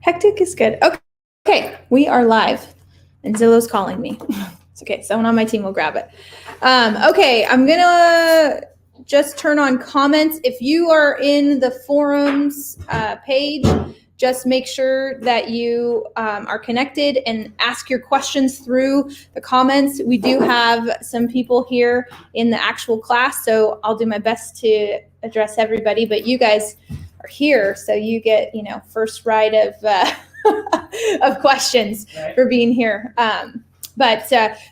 Hectic is good. Okay, we are live, and Zillow's calling me. It's okay, someone on my team will grab it. Okay, I'm gonna just turn on comments. If you are in the forums page, just make sure that you are connected and ask your questions through the comments. We do have some people here in the actual class, so I'll do my best to address everybody, but you guys are here, so you get, first right of of questions for being here.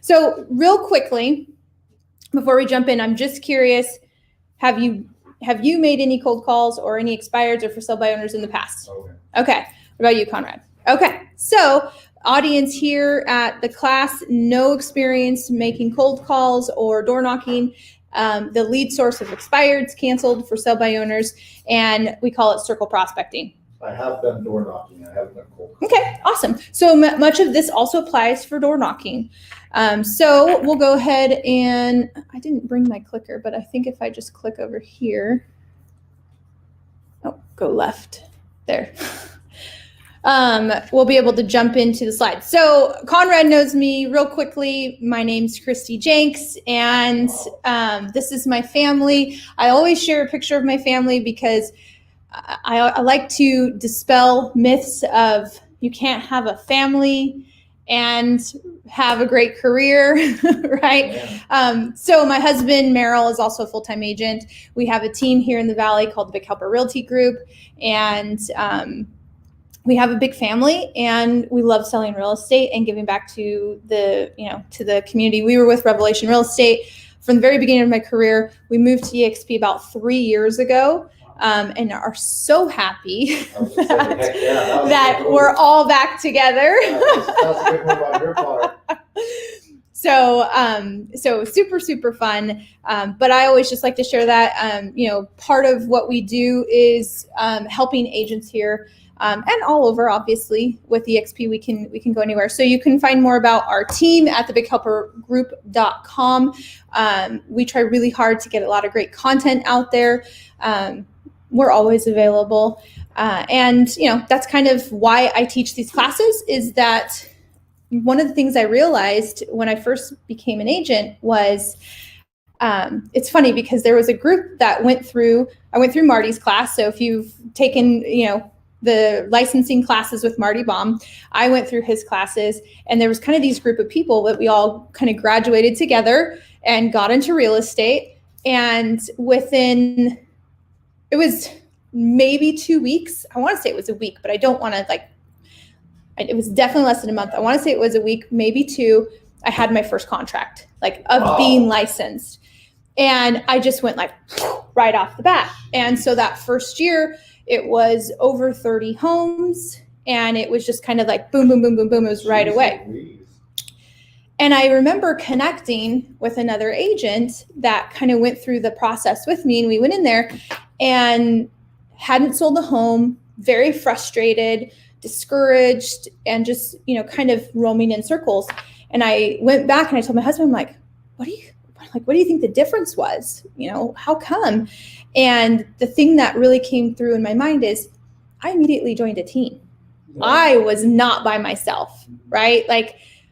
So real quickly, before we jump in, I'm just curious, have you made any cold calls or any expireds or for sale by owners in the past? Okay. What about you, Conrad? Okay. So audience here at the class, no experience making cold calls or door knocking. The lead source of expireds, canceled, for sale by owners, and we call it circle prospecting. I have done door knocking. I haven't done cold calls. Okay, awesome. So much of this also applies for door knocking. So we'll go ahead and, I didn't bring my clicker, but I think if I just click over here, go left there. We'll be able to jump into the slides. So Conrad knows me real quickly. My name's Christy Jenks, and this is my family. I always share a picture of my family because I like to dispel myths of you can't have a family and have a great career, right? Yeah. So my husband, Merrill, is also a full-time agent. We have a team here in the Valley called the Big Helper Realty Group, and we have a big family, and we love selling real estate and giving back to the community. We were with Revelation Real Estate from the very beginning of my career. We moved to EXP about 3 years ago, and are so happy that we're all back together. That was a good move on your part. So super, super fun. But I always just like to share that, part of what we do is helping agents here. And all over, obviously, with EXP, we can go anywhere. So you can find more about our team at thebighelpergroup.com. We try really hard to get a lot of great content out there. We're always available. And that's kind of why I teach these classes, is that one of the things I realized when I first became an agent was, it's funny because there was a group that I went through Marty's class. So if you've taken, the licensing classes with Marty Baum, I went through his classes, and there was kind of these group of people that we all kind of graduated together and got into real estate. And it was maybe 2 weeks. I want to say it was a week, but I don't want to it was definitely less than a month. I want to say it was a week, maybe 2. I had my first contract, being licensed. And I just went right off the bat. And so that first year, it was over 30 homes, and it was just kind of boom, boom, boom, boom, boom. It was right away. And I remember connecting with another agent that kind of went through the process with me, and we went in there and hadn't sold a home, very frustrated, discouraged, and just, kind of roaming in circles. And I went back and I told my husband, I'm like, what do you think the difference was? How come? And the thing that really came through in my mind is I immediately joined a team. Yeah. I was not by myself, right?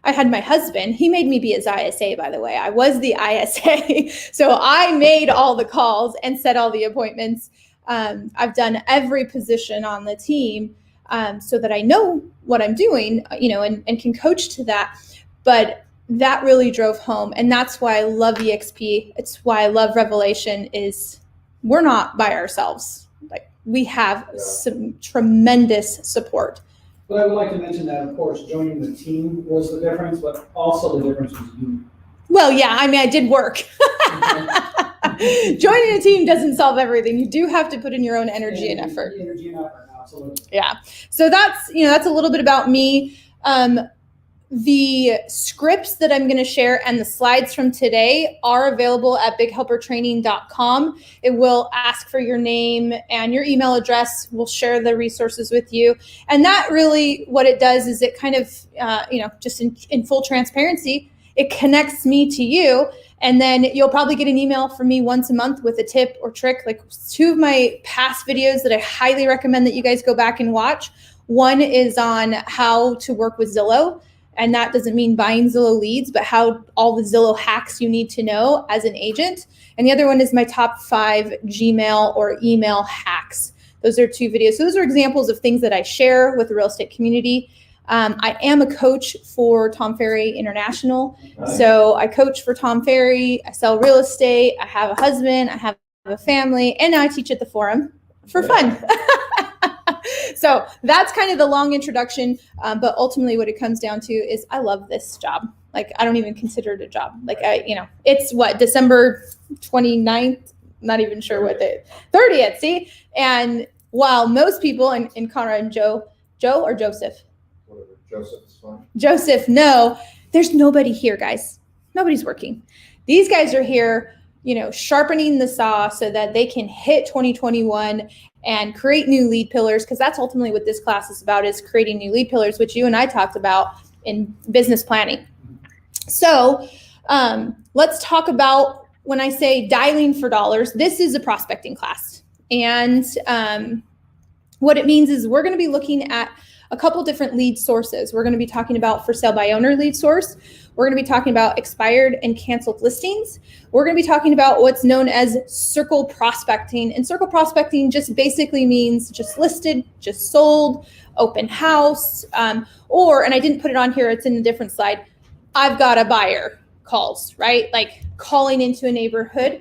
I had my husband. He made me be his ISA, by the way. I was the ISA. So I made all the calls and set all the appointments. I've done every position on the team so that I know what I'm doing, and can coach to that. But that really drove home. And that's why I love EXP. It's why I love Revelation, is we're not by ourselves. We have some tremendous support. But I would like to mention that, of course, joining the team was the difference, but also the difference was you. Well, yeah, I did work. Joining a team doesn't solve everything. You do have to put in your own energy and effort. Absolutely. Yeah. So that's a little bit about me. The scripts that I'm going to share and the slides from today are available at bighelpertraining.com. It will ask for your name and your email address. We'll share the resources with you. And that really, what it does is it kind of, just in full transparency, it connects me to you. And then you'll probably get an email from me once a month with a tip or trick. Like 2 of my past videos that I highly recommend that you guys go back and watch. One is on how to work with Zillow. And that doesn't mean buying Zillow leads, but how all the Zillow hacks you need to know as an agent. And the other one is my top 5 Gmail or email hacks. Those are 2 videos. So those are examples of things that I share with the real estate community. I am a coach for Tom Ferry International. Nice. So I coach for Tom Ferry. I sell real estate. I have a husband. I have a family. And now I teach at the forum for fun. So that's kind of the long introduction. But ultimately what it comes down to is I love this job. Like, I don't even consider it a job. Like, it's December 29th, not even sure what the 30th, see? And while most people, and Connor and Joe or Joseph? Whatever, Joseph is fine. Joseph, no, there's nobody here, guys. Nobody's working. These guys are here, sharpening the saw so that they can hit 2021 and create new lead pillars, because that's ultimately what this class is about, is creating new lead pillars, which you and I talked about in business planning. So let's talk about, when I say dialing for dollars, this is a prospecting class. And what it means is we're going to be looking at a couple different lead sources. We're going to be talking about for sale by owner lead source. We're going to be talking about expired and canceled listings. We're going to be talking about what's known as circle prospecting. And circle prospecting just basically means just listed, just sold, open house, and I didn't put it on here, it's in a different slide, I've got a buyer calls, right? Like calling into a neighborhood.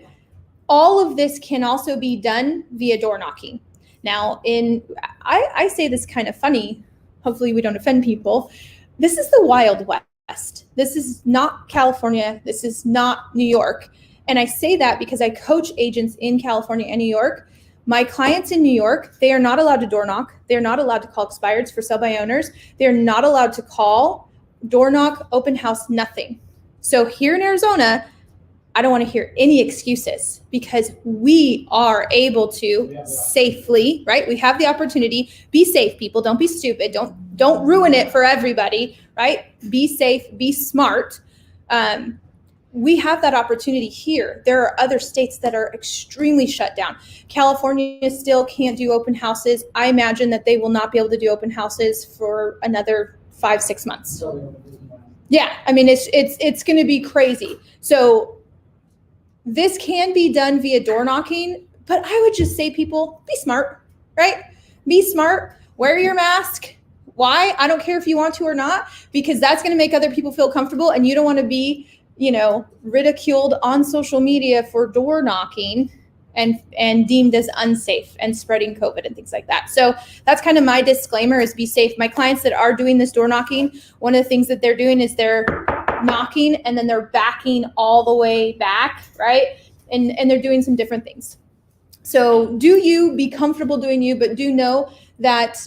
All of this can also be done via door knocking. Now, I say this kind of funny, hopefully we don't offend people. This is the Wild West. This is not California. This is not New York. And I say that because I coach agents in California and New York. My clients in New York, they are not allowed to door knock. They're not allowed to call expireds for sale by owners. They're not allowed to call, door knock, open house, nothing. So here in Arizona, I don't want to hear any excuses, because we are able to safely, right? We have the opportunity. Be safe, people. Don't be stupid. Don't ruin it for everybody, right? Be safe, be smart. We have that opportunity here. There are other states that are extremely shut down. California still can't do open houses. I imagine that they will not be able to do open houses for another 5-6 months. Yeah, I mean, it's going to be crazy. So this can be done via door knocking, but I would just say, people, be smart, right? Be smart, wear your mask. Why? I don't care if you want to or not, because that's going to make other people feel comfortable, and you don't want to be, ridiculed on social media for door knocking and deemed as unsafe and spreading COVID and things like that. So that's kind of my disclaimer, is be safe. My clients that are doing this door knocking, one of the things that they're doing is they're knocking and then they're backing all the way back, right? And they're doing some different things. So do you be comfortable doing you, but do know that,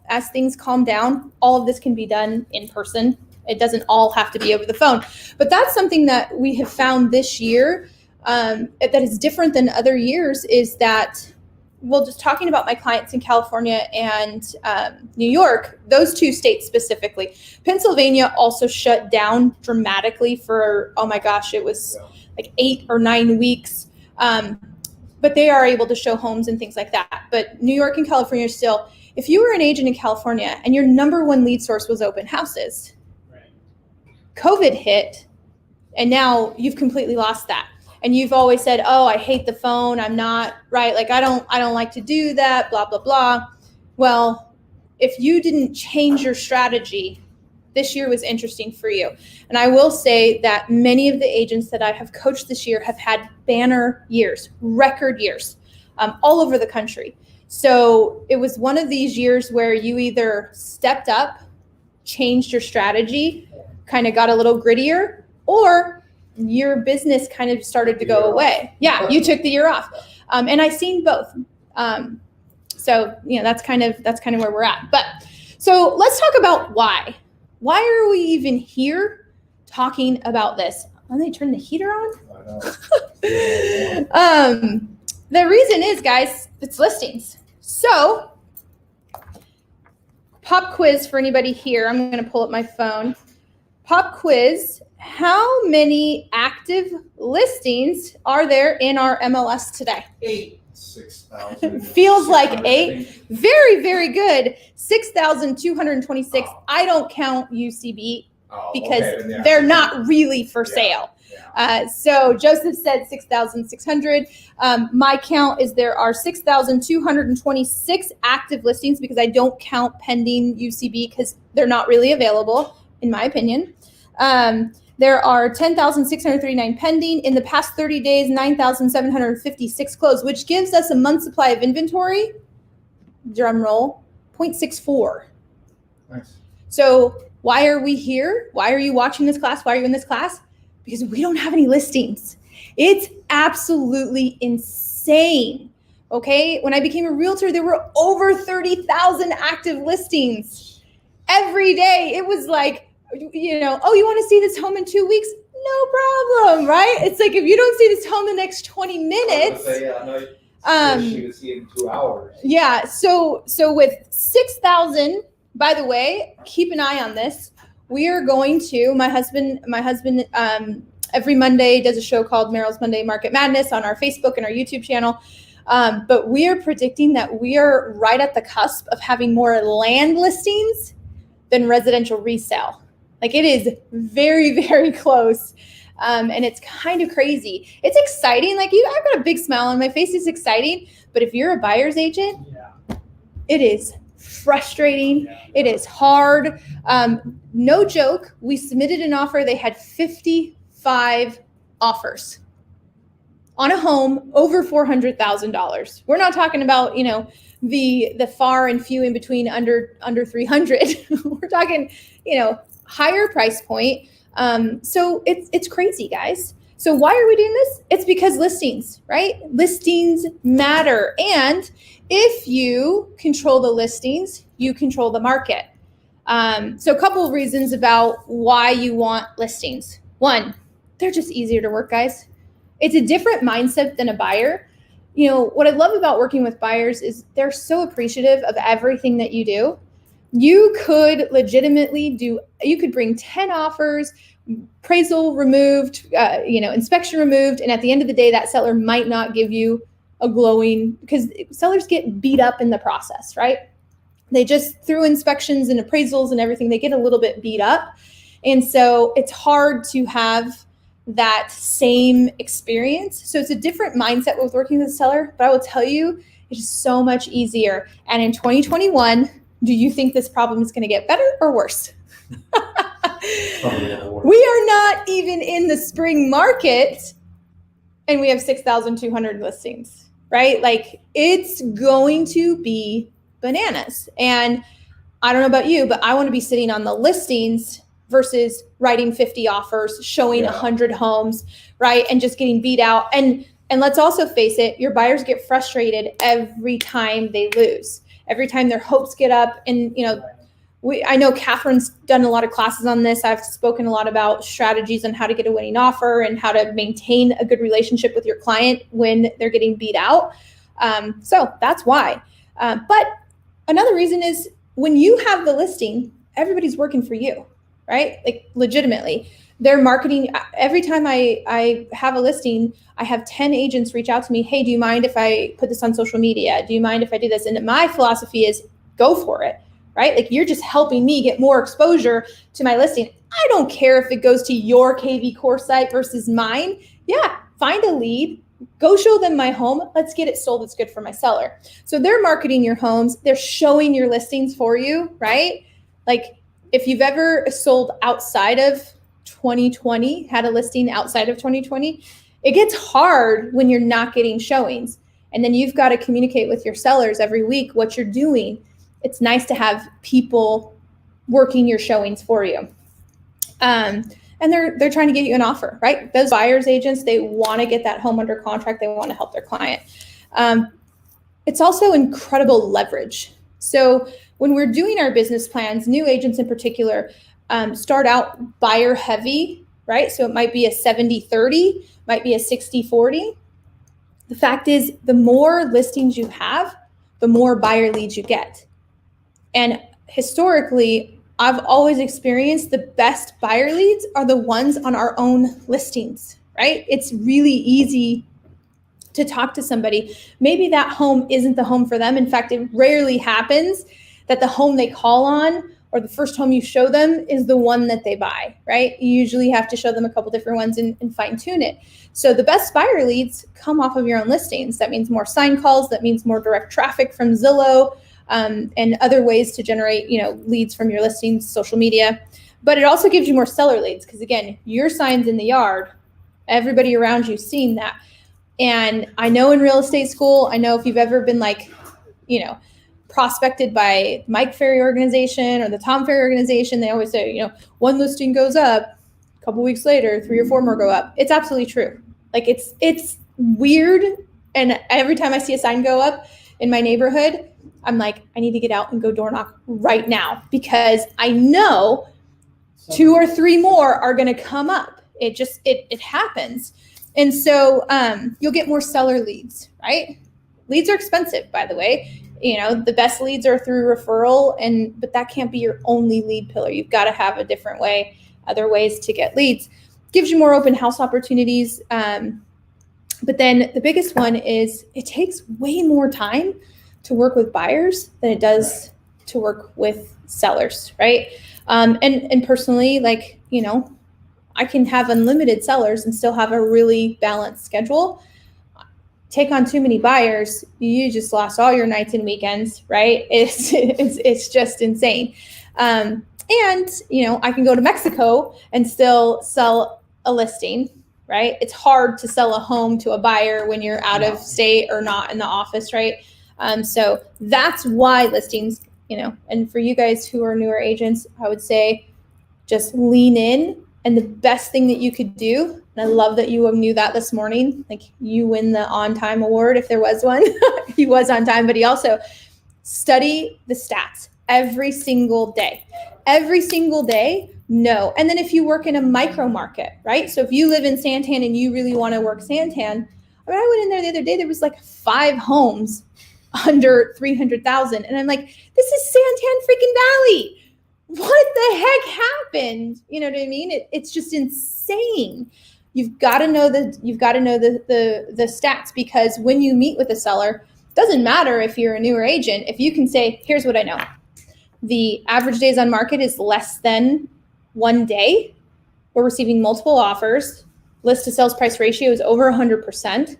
as things calm down, all of this can be done in person. It doesn't all have to be over the phone. But that's something that we have found this year that is different than other years, is that, well, just talking about my clients in California and New York, those 2 states specifically. Pennsylvania also shut down dramatically for, oh my gosh, it was like 8 or 9 weeks. But they are able to show homes and things like that. But New York and California still, if you were an agent in California and your number 1 lead source was open houses, COVID hit, and now you've completely lost that. And you've always said, oh, I hate the phone. I'm not, right? Like, I don't like to do that, blah, blah, blah. Well, if you didn't change your strategy, this year was interesting for you. And I will say that many of the agents that I have coached this year have had banner years, record years, all over the country. So it was one of these years where you either stepped up, changed your strategy, kind of got a little grittier, or your business kind of started to go away. Yeah, you took the year off. And I've seen both. So, that's kind of where we're at. But so let's talk about why. Why are we even here talking about this? When they turn the heater on? The reason is, guys, it's listings. So pop quiz for anybody here. I'm going to pull up my phone. Pop quiz how many active listings are there in our MLS today? 6,000. Feels like 8. Very, very good. 6,226. I don't count UCB because they're not really for sale. So Joseph said 6,600. My count is there are 6,226 active listings because I don't count pending UCB because they're not really available, in my opinion. There are 10,639 pending. In the past 30 days, 9,756 closed, which gives us a month's supply of inventory, drum roll, 0.64. Nice. So why are we here? Why are you watching this class? Why are you in this class? Because we don't have any listings. It's absolutely insane. Okay, when I became a realtor, there were over 30,000 active listings every day. It was like, you know, oh, you want to see this home in 2 weeks? No problem, right? It's like if you don't see this home the next 20 minutes. She would see it in 2 hours. Yeah. So with 6,000, by the way, keep an eye on this. We are going to, my husband, every Monday does a show called Merrill's Monday Market Madness on our Facebook and our YouTube channel. But we are predicting that we are right at the cusp of having more land listings than residential resale. Like it is very, very close. And it's kind of crazy. It's exciting. Like I've got a big smile on my face. It's exciting. But if you're a buyer's agent, it is frustrating. It is hard. No joke. We submitted an offer. They had 55 offers on a home over $400,000. We're not talking about, you know, the far and few in between under 300. We're talking, you know, higher price point. So it's crazy, guys. So why are we doing this? It's because listings, right? Listings matter. And if you control the listings, you control the market. So a couple of reasons about why you want listings. One, they're just easier to work, guys. It's a different mindset than a buyer. You know, what I love about working with buyers is they're so appreciative of everything that you do. You could legitimately you could bring 10 offers, appraisal removed, inspection removed. And at the end of the day, that seller might not give you a glowing, because sellers get beat up in the process, right? They just, through inspections and appraisals and everything, they get a little bit beat up. And so it's hard to have that same experience. So it's a different mindset with working with a seller, but I will tell you, it's so much easier. And in 2021, do you think this problem is going to get better or worse? We are not even in the spring market and we have 6,200 listings, right? Like it's going to be bananas. And I don't know about you, but I want to be sitting on the listings versus writing 50 offers, showing 100 homes, right? And just getting beat out. And let's also face it, your buyers get frustrated every time they lose, every time their hopes get up. And, you know, I know Catherine's done a lot of classes on this. I've spoken a lot about strategies on how to get a winning offer and how to maintain a good relationship with your client when they're getting beat out. So that's why. But another reason is when you have the listing, everybody's working for you, right? Like legitimately, they're marketing. Every time I have a listing, I have 10 agents reach out to me. Hey, do you mind if I put this on social media? Do you mind if I do this? And my philosophy is go for it, right? Like you're just helping me get more exposure to my listing. I don't care if it goes to your KV core site versus mine. Yeah, find a lead, go show them my home. Let's get it sold. It's good for my seller. So they're marketing your homes. They're showing your listings for you, right? Like if you've ever sold outside of 2020, had a listing outside of 2020, it gets hard when you're not getting showings. And then you've got to communicate with your sellers every week what you're doing. It's nice to have people working your showings for you. And they're trying to get you an offer, right? Those buyers agents, they want to get that home under contract. They want to help their client. It's also incredible leverage. So when we're doing our business plans, new agents in particular start out buyer heavy, right? So it might be a 70-30, might be a 60-40. The fact is, the more listings you have, the more buyer leads you get. And historically, I've always experienced the best buyer leads are the ones on our own listings, right? It's really easy to talk to somebody. Maybe that home isn't the home for them. In fact, it rarely happens that the home they call on or the first home you show them is the one that they buy, right? You usually have to show them a couple different ones and fine tune it. So the best buyer leads come off of your own listings. That means more sign calls. That means more direct traffic from Zillow and other ways to generate, leads from your listings, social media. But it also gives you more seller leads because, again, your sign's in the yard. Everybody around you seeing that. And I know in real estate school, I know if you've ever been prospected by Mike Ferry organization or the Tom Ferry organization, they always say, one listing goes up, a couple weeks later, 3 or 4 more go up. It's absolutely true. Like it's weird. And every time I see a sign go up in my neighborhood, I'm like, I need to get out and go door knock right now because I know 2 or 3 more are going to come up. It happens. And so you'll get more seller leads, right? Leads are expensive, by the way. The best leads are through referral, but that can't be your only lead pillar. You've got to have a different way, other ways to get leads. Gives you more open house opportunities. But then the biggest one is it takes way more time to work with buyers than it does to work with sellers, right? And personally, I can have unlimited sellers and still have a really balanced schedule. Take on too many buyers, you just lost all your nights and weekends, right? It's just insane. And I can go to Mexico and still sell a listing, right? It's hard to sell a home to a buyer when you're out of state or not in the office, right? So that's why listings, and for you guys who are newer agents, I would say just lean in. And the best thing that you could do, and I love that you knew that this morning, like you win the on-time award if there was one. He was on time, but he also study the stats every single day. Every single day, no. And then if you work in a micro market, right? So if you live in Santan and you really want to work Santan, I went in there the other day, there was like 5 homes under 300,000. And I'm like, this is Santan freaking Valley. What the heck happened? You know what I mean? It's just insane. You've got to know the stats, because when you meet with a seller, it doesn't matter if you're a newer agent. If you can say, here's what I know. The average days on market is less than 1 day. We're receiving multiple offers. List to sales price ratio is over 100%,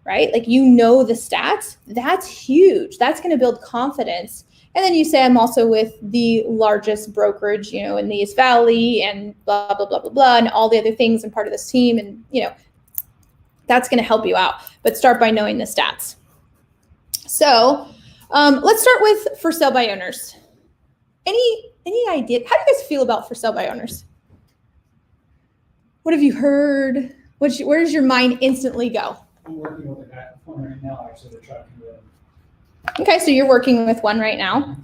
right? Like, the stats, that's huge. That's going to build confidence. And then you say, I'm also with the largest brokerage, in the East Valley and blah, blah, blah, blah, blah, and all the other things, and part of this team. And, that's going to help you out. But start by knowing the stats. So let's start with for sale by owners. Any idea? How do you guys feel about for sale by owners? What have you heard? Where does your mind instantly go? I'm working with one right now, actually, to try to do it. Okay, so you're working with one right now.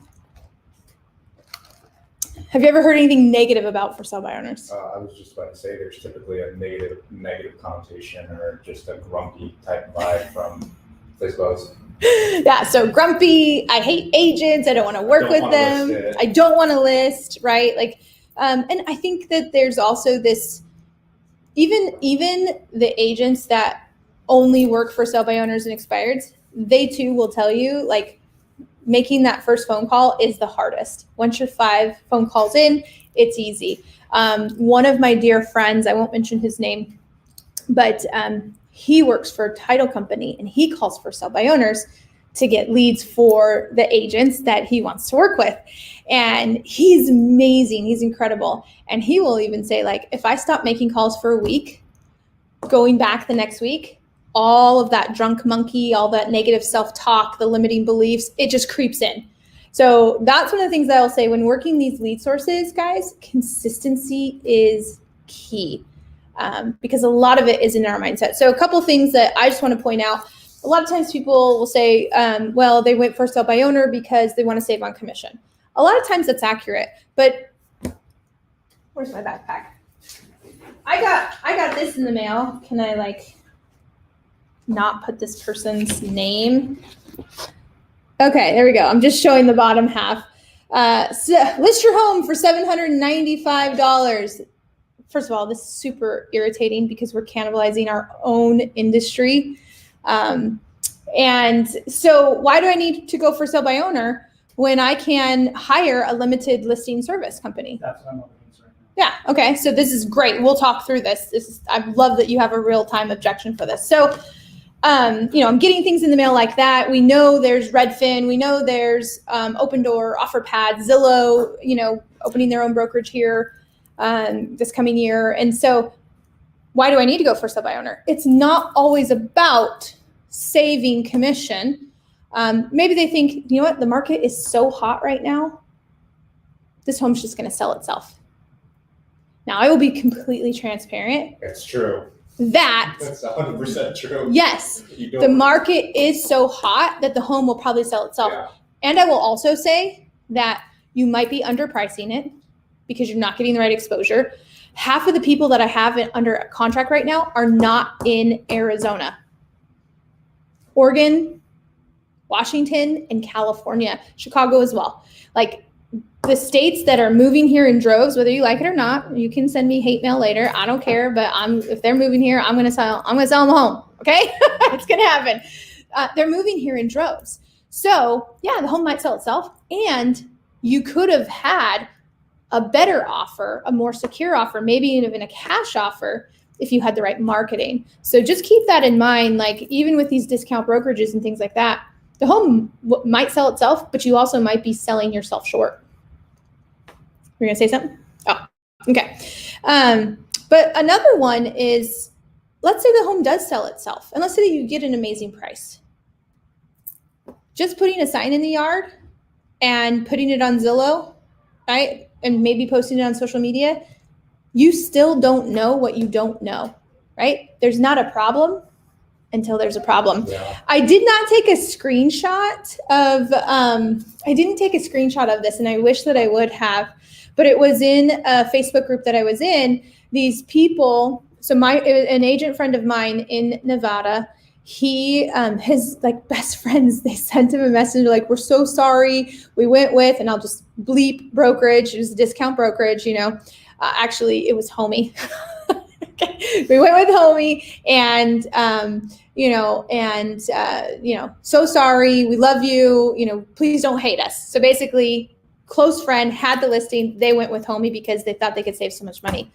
Have you ever heard anything negative about for sale by owners? I was just about to say there's typically a negative connotation or just a grumpy type vibe from FSBOs. Yeah, so grumpy, I hate agents, I don't want to work with them, I don't want to list, right? And I think that there's also this, even the agents that only work for sale by owners and expireds, they too will tell you, making that first phone call is the hardest. Once you're 5 phone calls in, it's easy. One of my dear friends, I won't mention his name, but he works for a title company, and he calls for sale by owners to get leads for the agents that he wants to work with. And he's amazing. He's incredible. And he will even say, if I stop making calls for a week, going back the next week, all of that drunk monkey, all that negative self-talk, the limiting beliefs, it just creeps in. So that's one of the things that I'll say when working these lead sources, guys. Consistency is key, because a lot of it is in our mindset. So a couple of things that I just want to point out. A lot of times people will say, well, they went for sale by owner because they want to save on commission. A lot of times that's accurate, but where's my backpack? I got this in the mail. Can I not put this person's name? Okay, there we go. I'm just showing the bottom half. So list your home for $795. First of all, this is super irritating because we're cannibalizing our own industry. And so why do I need to go for sale by owner when I can hire a limited listing service company? That's what I'm up against right now. Yeah. Okay. So this is great. We'll talk through this. I love that you have a real-time objection for this. So, I'm getting things in the mail like that. We know there's Redfin. We know there's Open Door, OfferPad, Zillow, opening their own brokerage here this coming year. And so why do I need to go for sale by owner? It's not always about saving commission. Maybe they think, you know what, the market is so hot right now, this home's just going to sell itself. Now, I will be completely transparent. It's true. That's 100% true. Yes, the market is so hot that the home will probably sell itself. Yeah. And I will also say that you might be underpricing it because you're not getting the right exposure. Half of the people that I have under contract right now are not in Arizona, Oregon, Washington, and California, Chicago as well. Like the states that are moving here in droves, whether you like it or not, you can send me hate mail later. I don't care, but if they're moving here, I'm gonna sell them a home. Okay, it's gonna happen. They're moving here in droves, so yeah, the home might sell itself, and you could have had a better offer, a more secure offer, maybe even a cash offer if you had the right marketing. So just keep that in mind. Like even with these discount brokerages and things like that, the home might sell itself, but you also might be selling yourself short. You're gonna say something? Oh, okay. But another one is, let's say the home does sell itself, and let's say that you get an amazing price. Just putting a sign in the yard and putting it on Zillow, right, and maybe posting it on social media, you still don't know what you don't know, right? There's not a problem until there's a problem. Yeah. I did not take a screenshot of, I didn't take a screenshot of this, and I wish that I would have, but it was in a Facebook group that I was in. These people, so an agent friend of mine in Nevada, his like best friends, they sent him a message like, we're so sorry, we went with, and I'll just bleep brokerage, it was a discount brokerage, actually it was Homie. Okay. We went with Homie, and so sorry, we love you, please don't hate us. So basically, close friend had the listing, they went with Homie because they thought they could save so much money.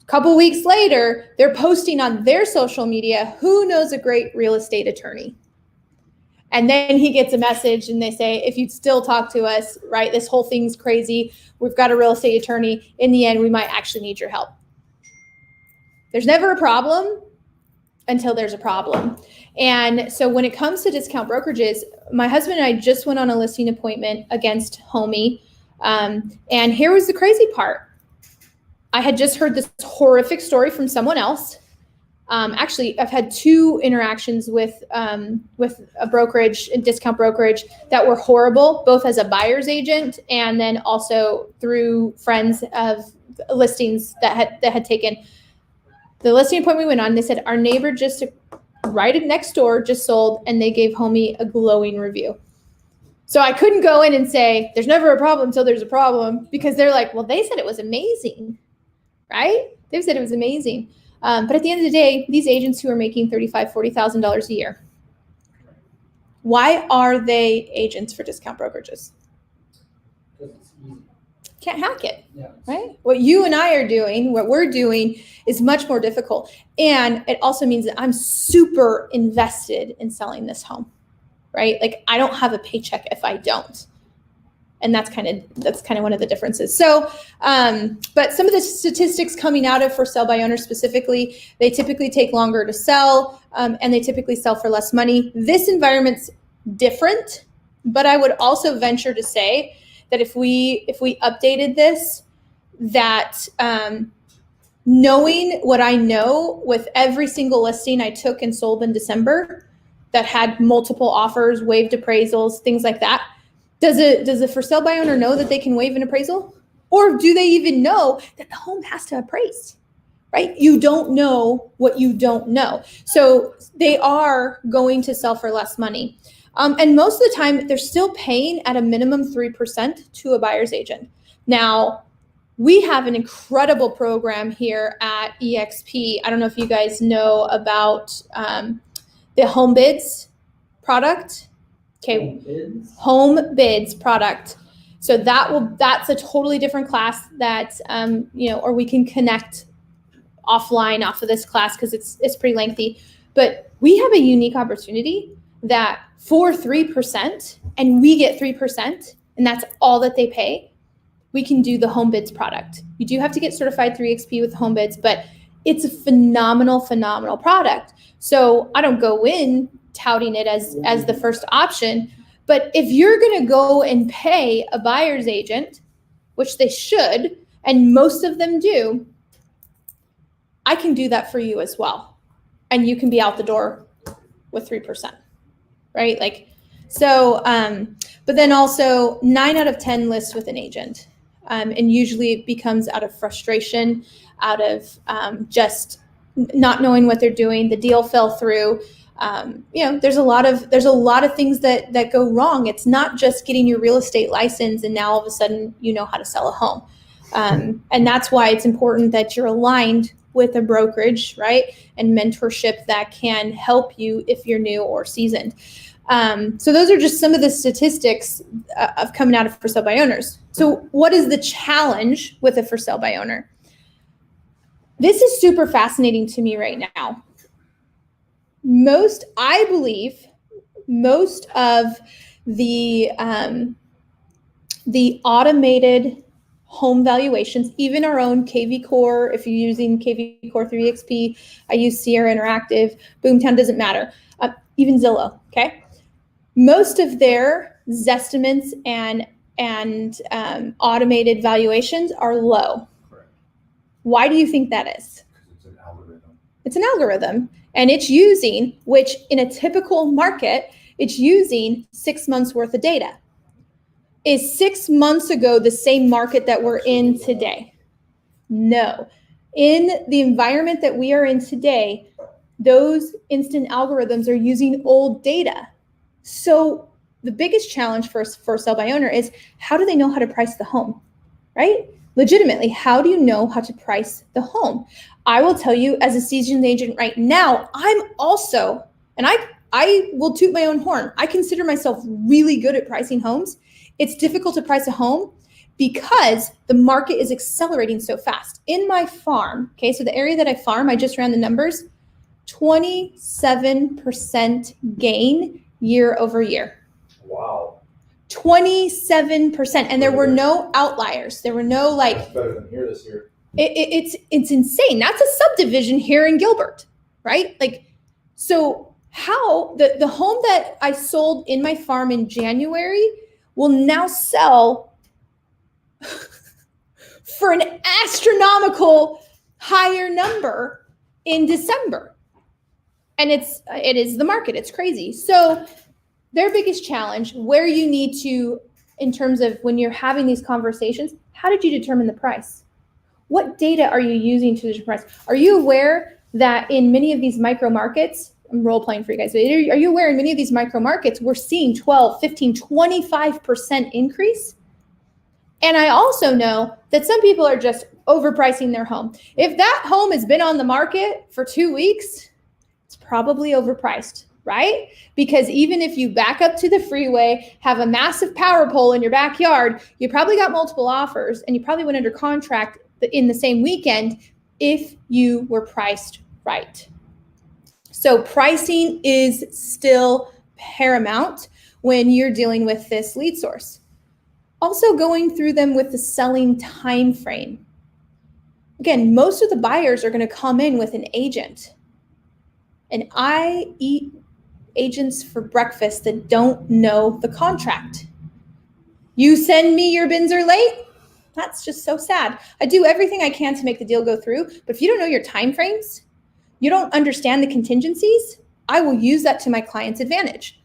A couple weeks later, they're posting on their social media, who knows a great real estate attorney? And then he gets a message and they say, if you'd still talk to us, right, this whole thing's crazy, we've got a real estate attorney, in the end, we might actually need your help. There's never a problem until there's a problem. And so when it comes to discount brokerages, my husband and I just went on a listing appointment against Homie. And here was the crazy part. I had just heard this horrific story from someone else. Actually, I've had 2 interactions with a brokerage, a discount brokerage, that were horrible, both as a buyer's agent and then also through friends of listings that had taken. The listing appointment we went on, they said, our neighbor just right next door just sold, and they gave Homie a glowing review. So I couldn't go in and say, there's never a problem until there's a problem, because they're like, well, they said it was amazing, right? They said it was amazing. But at the end of the day, these agents who are making $35,000, $40,000 a year, why are they agents for discount brokerages? Because it's easy. Can't hack it. Yeah. Right? What you and I are doing, what we're doing, is much more difficult. And it also means that I'm super invested in selling this home, right? Like I don't have a paycheck if I don't. And that's kind of one of the differences. So, but some of the statistics coming out of for sale by owner specifically, they typically take longer to sell, and they typically sell for less money. This environment's different, but I would also venture to say that if we updated this, that knowing what I know with every single listing I took and sold in December that had multiple offers, waived appraisals, things like that, does a for sale by owner know that they can waive an appraisal? Or do they even know that the home has to appraise, right? You don't know what you don't know. So they are going to sell for less money. And most of the time, they're still paying at a minimum 3% to a buyer's agent. Now, we have an incredible program here at EXP. I don't know if you guys know about the Home Bids product. Okay, Home Bids product. So that's a totally different class that or we can connect offline off of this class because it's pretty lengthy. But we have a unique opportunity that for 3%, and we get 3%, and that's all that they pay, we can do the Home Bids product. You do have to get certified 3XP with Home Bids, but it's a phenomenal product. So I don't go in touting it as the first option, but if you're going to go and pay a buyer's agent, which they should, and most of them do, I can do that for you as well. And you can be out the door with 3%, right? But then also 9 out of 10 lists with an agent. And usually it becomes out of frustration, out of just not knowing what they're doing. The deal fell through. There's a lot of things that go wrong. It's not just getting your real estate license and now all of a sudden you know how to sell a home. And that's why it's important that you're aligned with a brokerage, right? And mentorship that can help you if you're new or seasoned. So those are just some of the statistics of coming out of for sale by owners. So what is the challenge with a for sale by owner? This is super fascinating to me right now. I believe most of the automated home valuations, even our own KV Core, if you're using KV Core 3XP, I use Sierra Interactive, Boomtown, doesn't matter, even Zillow, okay? Most of their Zestimates and automated valuations are low. Correct. Why do you think that is? Because it's an algorithm. It's an algorithm, and it's using, which in a typical market, it's using 6 months worth of data. Is 6 months ago the same market that we're in today? No. In the environment that we are in today, those instant algorithms are using old data. So the biggest challenge for sell by owner is, how do they know how to price the home, right? Legitimately, how do you know how to price the home? I will tell you, as a seasoned agent right now, I'm also, and I will toot my own horn, I consider myself really good at pricing homes. It's difficult to price a home because the market is accelerating so fast. In my farm, okay, so the area that I farm, I just ran the numbers, 27% gain year over year. Wow. 27%. And there were no outliers. There were no That's better than here this year. It's insane. That's a subdivision here in Gilbert, right? So how the home that I sold in my farm in January will now sell for an astronomical higher number in December. And it is the market. It's crazy. So their biggest challenge, where you need to, in terms of when you're having these conversations, how did you determine the price? What data are you using to determine price? Are you aware that in many of these micro markets, I'm role playing for you guys, but are you aware in many of these micro markets, we're seeing 12, 15, 25% increase? And I also know that some people are just overpricing their home. If that home has been on the market for 2 weeks, it's probably overpriced, right? Because even if you back up to the freeway, have a massive power pole in your backyard, you probably got multiple offers and you probably went under contract in the same weekend if you were priced right. So pricing is still paramount when you're dealing with this lead source. Also going through them with the selling time frame. Again, most of the buyers are going to come in with an agent. And I eat agents for breakfast that don't know the contract. You send me your bins are late? That's just so sad. I do everything I can to make the deal go through, but if you don't know your time frames, you don't understand the contingencies, I will use that to my client's advantage.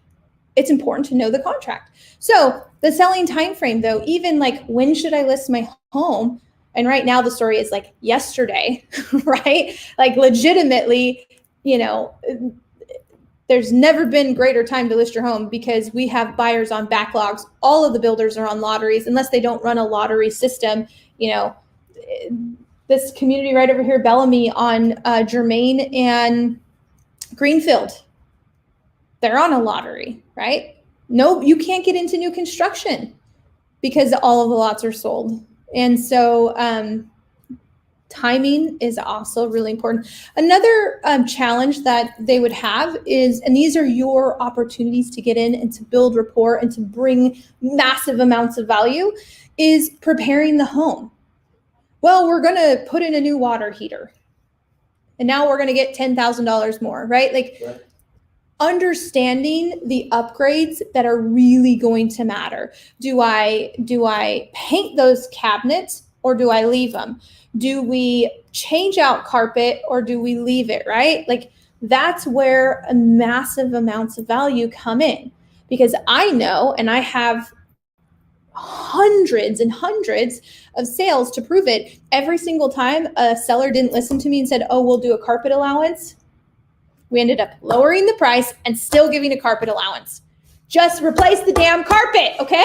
It's important to know the contract. So the selling time frame though, even when should I list my home? And right now the story is yesterday, right? Legitimately, there There's never been greater time to list your home because we have buyers on backlogs. All of the builders are on lotteries unless they don't run a lottery system. This community right over here, Bellamy on Germain and Greenfield, they're on a lottery, right? No, you can't get into new construction because all of the lots are sold. And so timing is also really important. Another challenge that they would have is, and these are your opportunities to get in and to build rapport and to bring massive amounts of value, is preparing the home. Well, we're going to put in a new water heater and now we're going to get $10,000 more, right? Like understanding the upgrades that are really going to matter. Do I paint those cabinets or do I leave them? Do we change out carpet or do we leave it, right? Like that's where massive amounts of value come in, because I know, and I have hundreds and hundreds of sales to prove it. Every single time a seller didn't listen to me and said, oh, we'll do a carpet allowance, we ended up lowering the price and still giving a carpet allowance. Just replace the damn carpet, okay?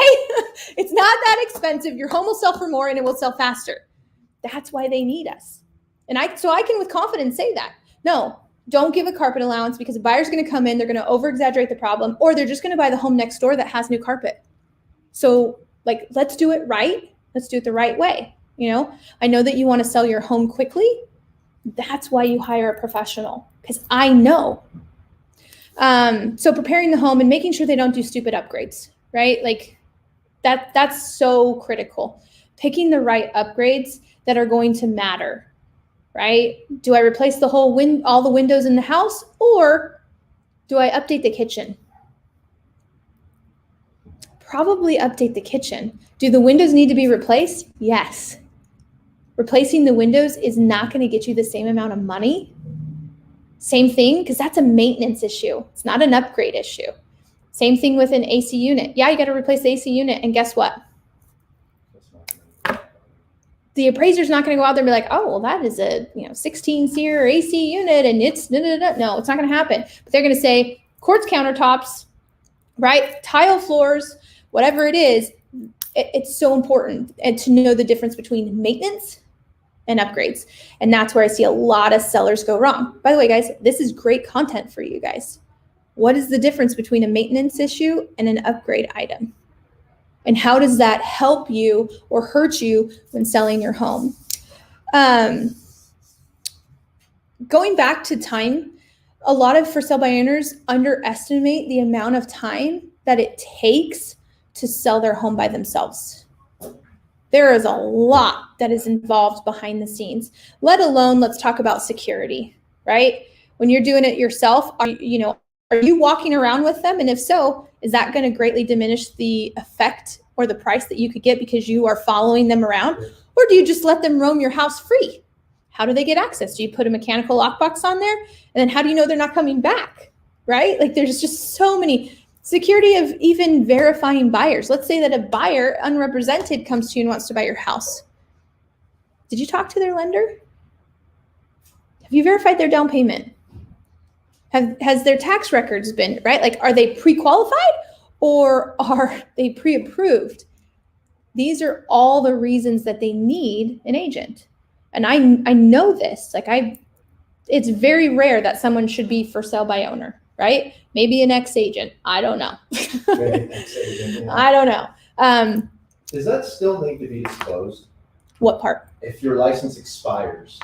It's not that expensive. Your home will sell for more and it will sell faster. That's why they need us. And so I can with confidence say that. No, don't give a carpet allowance, because a buyer's going to come in, they're going to over-exaggerate the problem, or they're just going to buy the home next door that has new carpet. So like, let's do it right. Let's do it the right way. I know that you want to sell your home quickly. That's why you hire a professional, because I know. So preparing the home and making sure they don't do stupid upgrades, right? Like that's so critical. Picking the right upgrades that are going to matter, right? Do I replace the whole all the windows in the house, or do I update the kitchen? Probably update the kitchen. Do the windows need to be replaced? Yes. Replacing the windows is not going to get you the same amount of money. Same thing, because that's a maintenance issue. It's not an upgrade issue. Same thing with an AC unit. Yeah, you got to replace the AC unit, and guess what? The appraiser's not going to go out there and be like, oh, well, that is a 16 SEER AC unit, and it's no, it's not going to happen. But they're going to say quartz countertops, right? Tile floors, whatever it is. It's so important and to know the difference between maintenance and upgrades. And that's where I see a lot of sellers go wrong. By the way, guys, this is great content for you guys. What is the difference between a maintenance issue and an upgrade item? And how does that help you or hurt you when selling your home? Going back to time, a lot of for sale by owners underestimate the amount of time that it takes to sell their home by themselves. There is a lot that is involved behind the scenes, let alone let's talk about security, right? When you're doing it yourself, are you walking around with them? And if so, is that going to greatly diminish the effect or the price that you could get because you are following them around? Or do you just let them roam your house free? How do they get access? Do you put a mechanical lockbox on there? And then how do you know they're not coming back, right? Like there's just so many. Security of even verifying buyers. Let's say that a buyer, unrepresented, comes to you and wants to buy your house. Did you talk to their lender? Have you verified their down payment? Has their tax records been, right? Like, are they pre-qualified or are they pre-approved? These are all the reasons that they need an agent. And I know this. It's very rare that someone should be for sale by owner, right? Maybe an ex-agent. I don't know. I don't know. Does that still need to be disclosed? What part? If your license expires,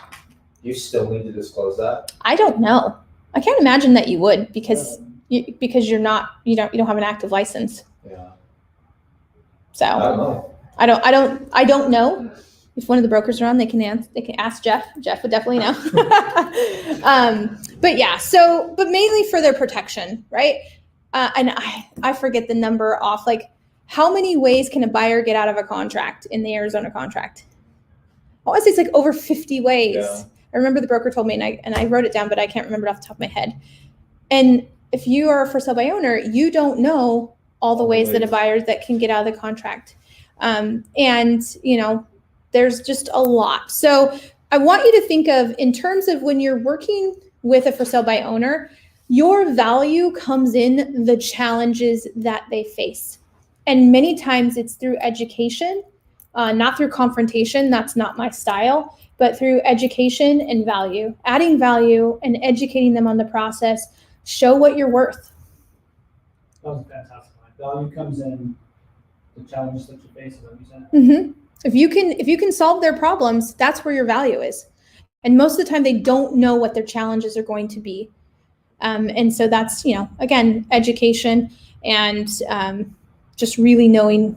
you still need to disclose that? I don't know. I can't imagine that you would, because you don't have an active license. Yeah. So I don't know. I don't know. If one of the brokers are on, they can ask Jeff. Jeff would definitely know. But yeah, but mainly for their protection, right? And I forget the number off. Like, how many ways can a buyer get out of a contract in the Arizona contract? I want to say it's like over 50 ways. Yeah. I remember the broker told me, and I wrote it down, but I can't remember it off the top of my head. And if you are a for sale by owner, you don't know all the ways that a buyer that can get out of the contract. There's just a lot. So I want you to think of, in terms of when you're working with a for sale by owner, Your value comes in the challenges that they face. And many times it's through education, not through confrontation. That's not my style, but through education and value, adding value and educating them on the process. Show what you're worth. That was a fantastic line. Value comes in the challenges that you face, is what you said. Mm-hmm. If you can solve their problems, that's where your value is. And most of the time they don't know what their challenges are going to be. And so that's, again, education and just really knowing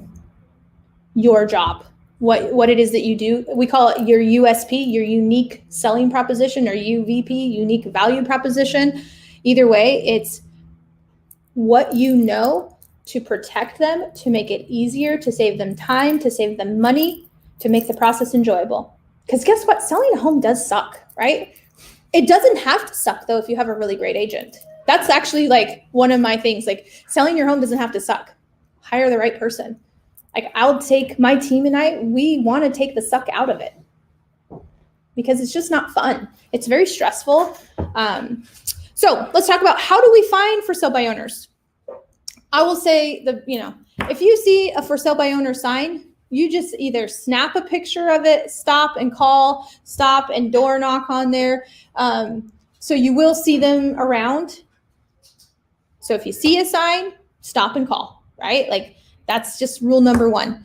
your job, what it is that you do. We call it your USP, your unique selling proposition, or UVP, unique value proposition. Either way, it's what you know to protect them, to make it easier, to save them time, to save them money, to make the process enjoyable. Because guess what? Selling a home does suck, right? It doesn't have to suck, though, if you have a really great agent. That's actually like one of my things. Like, selling your home doesn't have to suck. Hire the right person. Like, I'll take my team and we want to take the suck out of it because it's just not fun. It's very stressful. So let's talk about, how do we find for sale by owners? I will say if you see a for sale by owner sign, you just either snap a picture of it, stop and call, stop and door knock on there. So you will see them around. So if you see a sign, stop and call, right? Like, that's just rule number one.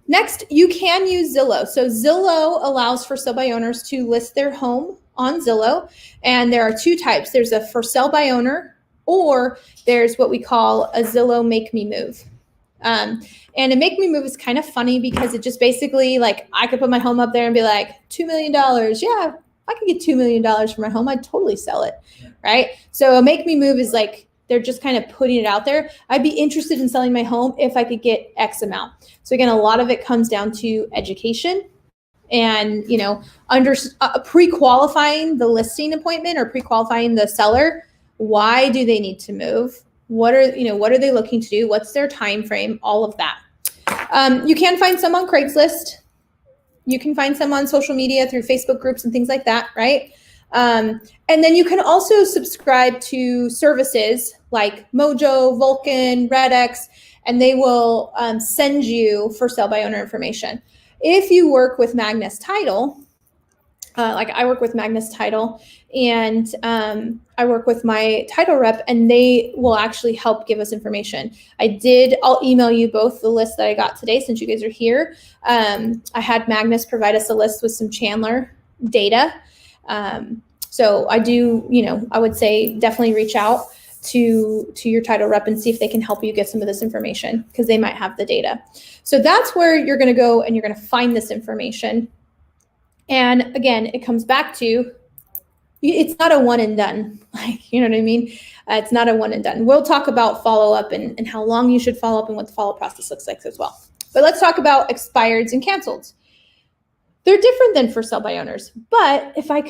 Next, you can use Zillow. So Zillow allows for sale by owners to list their home on Zillow. And there are two types. There's a for sale by owner, or there's what we call a Zillow Make Me Move. And a Make Me Move is kind of funny because it just basically, like, I could put my home up there and be like, $2 million. Yeah, I could get $2 million for my home. I'd totally sell it, right? So a Make Me Move is like, they're just kind of putting it out there. I'd be interested in selling my home if I could get X amount. So again, a lot of it comes down to education and, pre-qualifying the listing appointment or pre-qualifying the seller. Why do they need to move? What are they looking to do? What's their time frame? All of that. You can find some on Craigslist. You can find some on social media through Facebook groups and things like that, right? And then you can also subscribe to services like Mojo, Vulcan, RedX, and they will send you for sale by owner information. If you work with Magnus Title, like I work with Magnus Title, and I work with my title rep, and they will actually help give us information. I'll email you both the list that I got today since you guys are here. I had Magnus provide us a list with some Chandler data. So I do, I would say definitely reach out to your title rep and see if they can help you get some of this information, because they might have the data. So that's where you're going to go and you're going to find this information. And again, it comes back to, it's not a one and done. Like, you know what I mean? It's not a one and done. We'll talk about follow-up and how long you should follow up and what the follow-up process looks like as well. But let's talk about expireds and canceleds. They're different than for sale by owners. But if I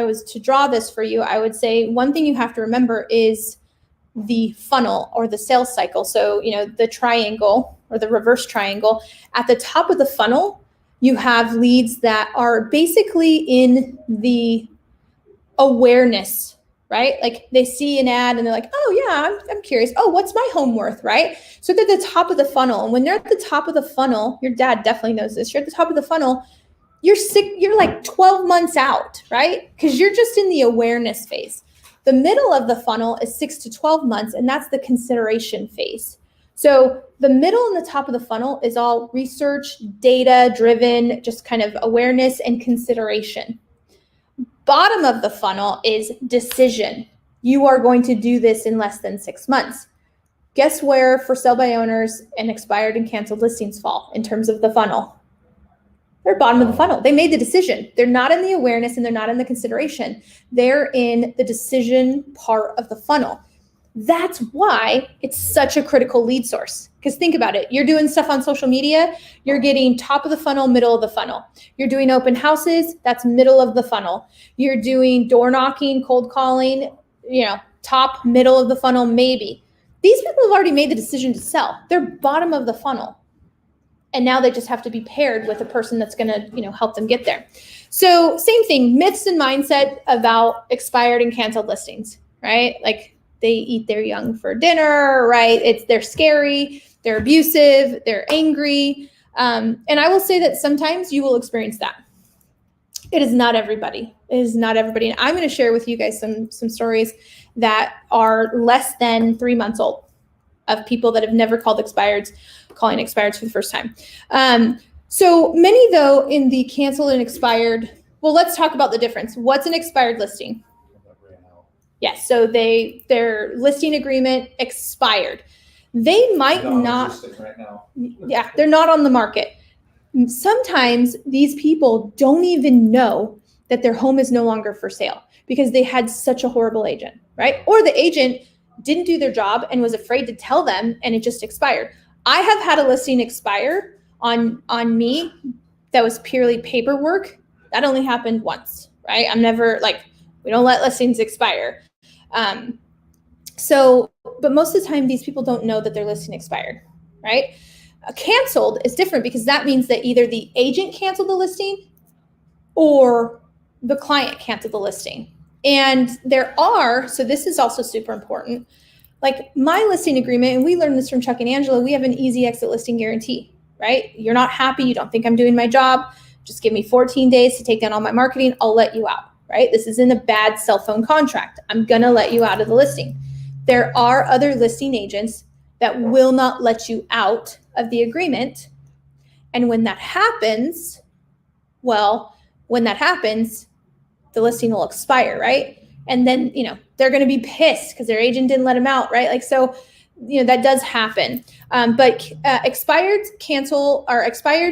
was to draw this for you, I would say one thing you have to remember is the funnel or the sales cycle. So, the triangle or the reverse triangle. At the top of the funnel, you have leads that are basically in the awareness, right? Like, they see an ad and they're like, oh yeah, I'm curious. Oh, what's my home worth, right? So they're at the top of the funnel. And when they're at the top of the funnel, your dad definitely knows this. You're at the top of the funnel, you're like 12 months out, right? Because you're just in the awareness phase. The middle of the funnel is 6 to 12 months, and that's the consideration phase. So the middle and the top of the funnel is all research, data driven, just kind of awareness and consideration. Bottom of the funnel is decision. You are going to do this in less than 6 months. Guess where for sale by owners and expired and canceled listings fall in terms of the funnel? They're bottom of the funnel. They made the decision. They're not in the awareness and they're not in the consideration. They're in the decision part of the funnel. That's why it's such a critical lead source. Because think about it. You're doing stuff on social media. You're getting top of the funnel, middle of the funnel. You're doing open houses. That's middle of the funnel. You're doing door knocking, cold calling, top, middle of the funnel, maybe. These people have already made the decision to sell. They're bottom of the funnel. And now they just have to be paired with a person that's going to, help them get there. So same thing, myths and mindset about expired and canceled listings, right? Like they eat their young for dinner, right? They're scary, they're abusive, they're angry. And I will say that sometimes you will experience that. It is not everybody. It is not everybody. And I'm going to share with you guys some stories that are less than 3 months old of people that have never called expireds, calling expireds for the first time. So many, though, in the canceled and expired, well, let's talk about the difference. What's an expired listing? Yes, so their listing agreement expired. They might not, right now. yeah, they're not on the market. Sometimes these people don't even know that their home is no longer for sale because they had such a horrible agent, right? Or the agent didn't do their job and was afraid to tell them and it just expired. I have had a listing expire on me that was purely paperwork. That only happened once, right? I'm never we don't let listings expire. But most of the time these people don't know that their listing expired, right? Canceled is different because that means that either the agent canceled the listing or the client canceled the listing. And so this is also super important. Like my listing agreement, and we learned this from Chuck and Angela, we have an easy exit listing guarantee, right? You're not happy, you don't think I'm doing my job, just give me 14 days to take down all my marketing, I'll let you out, right? This isn't a bad cell phone contract. I'm gonna let you out of the listing. There are other listing agents that will not let you out of the agreement. And when that happens, the listing will expire, right? And then, they're going to be pissed because their agent didn't let them out, right? That does happen. But expired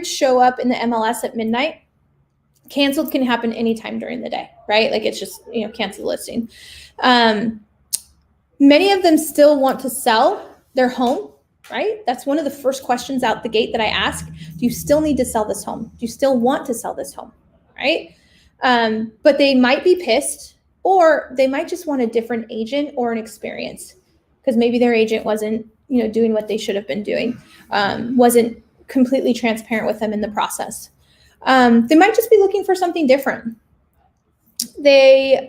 show up in the MLS at midnight. Canceled can happen anytime during the day, right? It's just, cancel the listing. Many of them still want to sell their home, right? That's one of the first questions out the gate that I ask. Do you still need to sell this home? Do you still want to sell this home, right? But they might be pissed, or they might just want a different agent or an experience because maybe their agent wasn't, doing what they should have been doing, wasn't completely transparent with them in the process. They might just be looking for something different. They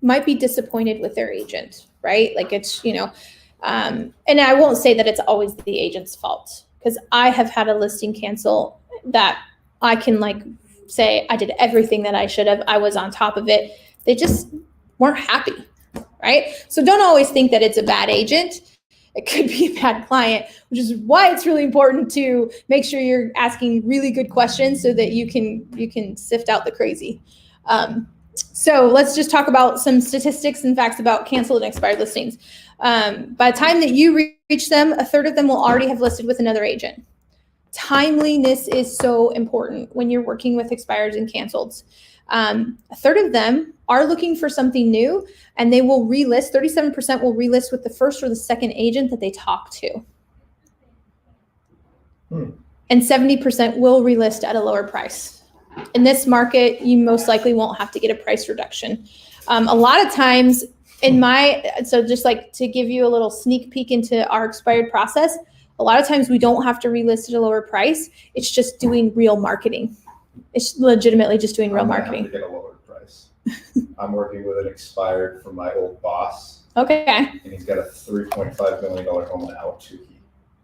might be disappointed with their agent, right? And I won't say that it's always the agent's fault because I have had a listing cancel that I can say I did everything that I should have. I was on top of it. They just weren't happy, right? So don't always think that it's a bad agent. It could be a bad client, which is why it's really important to make sure you're asking really good questions so that you can sift out the crazy. So let's just talk about some statistics and facts about canceled and expired listings. By the time that you reach them, a third of them will already have listed with another agent. Timeliness is so important when you're working with expireds and canceleds. A third of them are looking for something new, and they will relist. 37% will relist with the first or the second agent that they talk to. And 70% will relist at a lower price. In this market, you most likely won't have to get a price reduction. A lot of times so just to give you a little sneak peek into our expired process, a lot of times we don't have to relist at a lower price. It's just doing real marketing. It's legitimately just doing real marketing. To get a lower price. I'm working with an expired from my old boss. Okay. And he's got a $3.5 million home in Ahwatukee.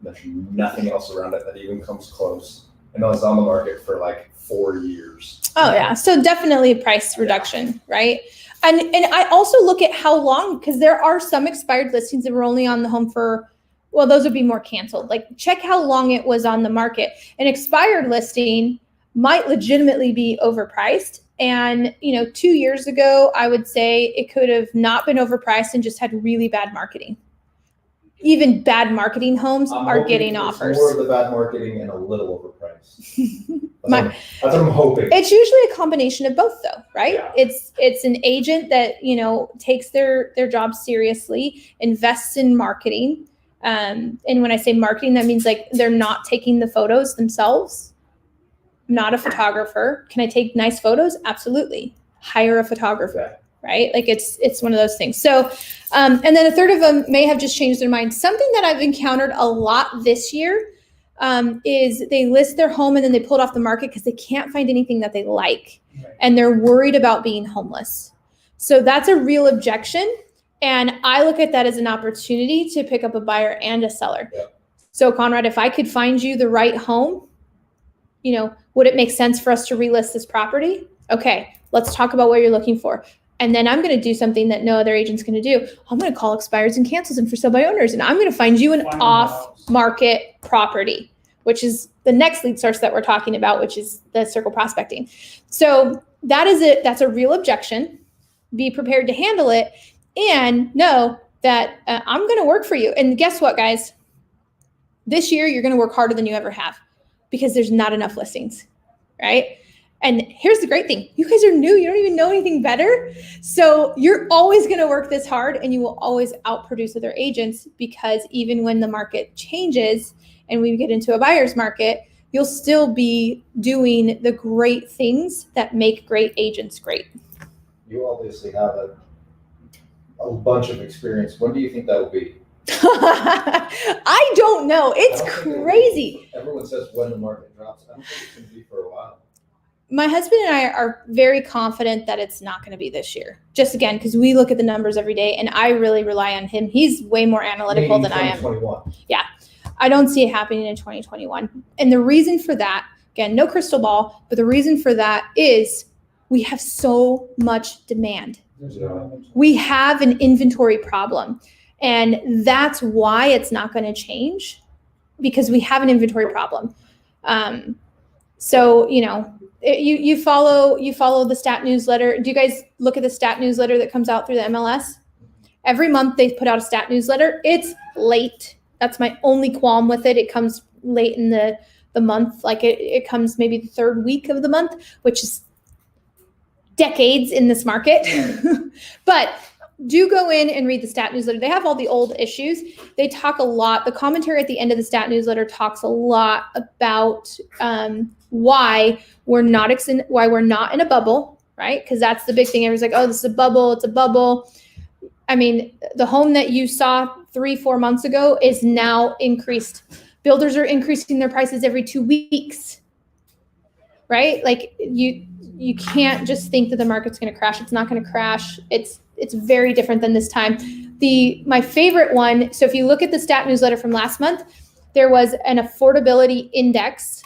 There's nothing else around it that even comes close. And it was on the market for 4 years. Oh yeah, so definitely a price reduction, right? And I also look at how long, because there are some expired listings that were only on the home for, well, those would be more canceled. Check how long it was on the market. An expired listing might legitimately be overpriced. And, 2 years ago, I would say it could have not been overpriced and just had really bad marketing. Even bad marketing homes are getting offers. More of the bad marketing and a little overpriced. That's what I'm hoping. It's usually a combination of both, though, right? Yeah. It's an agent that takes their job seriously, invests in marketing, and when I say marketing, that means they're not taking the photos themselves. Not a photographer. Can I take nice photos? Absolutely. Hire a photographer. Right? It's one of those things. So, and then a third of them may have just changed their mind. Something that I've encountered a lot this year, is they list their home and then they pull it off the market because they can't find anything that they like. Right. And they're worried about being homeless. So that's a real objection. And I look at that as an opportunity to pick up a buyer and a seller. Yep. So Conrad, if I could find you the right home, would it make sense for us to relist this property? Okay, let's talk about what you're looking for. And then I'm going to do something that no other agent's going to do. I'm going to call expireds and cancels and for sale by owners. And I'm going to find you an off-market property, which is the next lead source that we're talking about, which is the circle prospecting. So that's a real objection. Be prepared to handle it and know that I'm going to work for you. And guess what, guys? This year, you're going to work harder than you ever have because there's not enough listings, right? And here's the great thing. You guys are new. You don't even know anything better. So you're always going to work this hard and you will always outproduce other agents because even when the market changes and we get into a buyer's market, you'll still be doing the great things that make great agents great. You obviously have a bunch of experience. When do you think that will be? I don't know. It's crazy. Everyone says when the market drops. I don't think it's going to be for a while. My husband and I are very confident that it's not going to be this year. Just again, because we look at the numbers every day and I really rely on him. He's way more analytical than I am. 2021. Yeah. I don't see it happening in 2021. And the reason for that, again, no crystal ball, but the reason for that is we have so much demand. We have an inventory problem. And that's why it's not going to change because we have an inventory problem. So, you follow the stat newsletter. Do you guys look at the stat newsletter that comes out through the MLS? Every month they put out a stat newsletter. It's late. That's my only qualm with it. It comes late in the month. Like it comes maybe the third week of the month, which is decades in this market. But do go in and read the stat newsletter. They have all the old issues. They talk a lot. The commentary at the end of the stat newsletter talks a lot about why we're not in a bubble, right? Because that's the big thing. Everyone's like, oh, this is a bubble. It's a bubble. I mean, the home that you saw 3-4 months ago is now increased. Builders are increasing their prices every 2 weeks, right? Like you can't just think that the market's going to crash. It's not going to crash. It's very different than this time. My favorite one, so if you look at the stat newsletter from last month, there was an affordability index.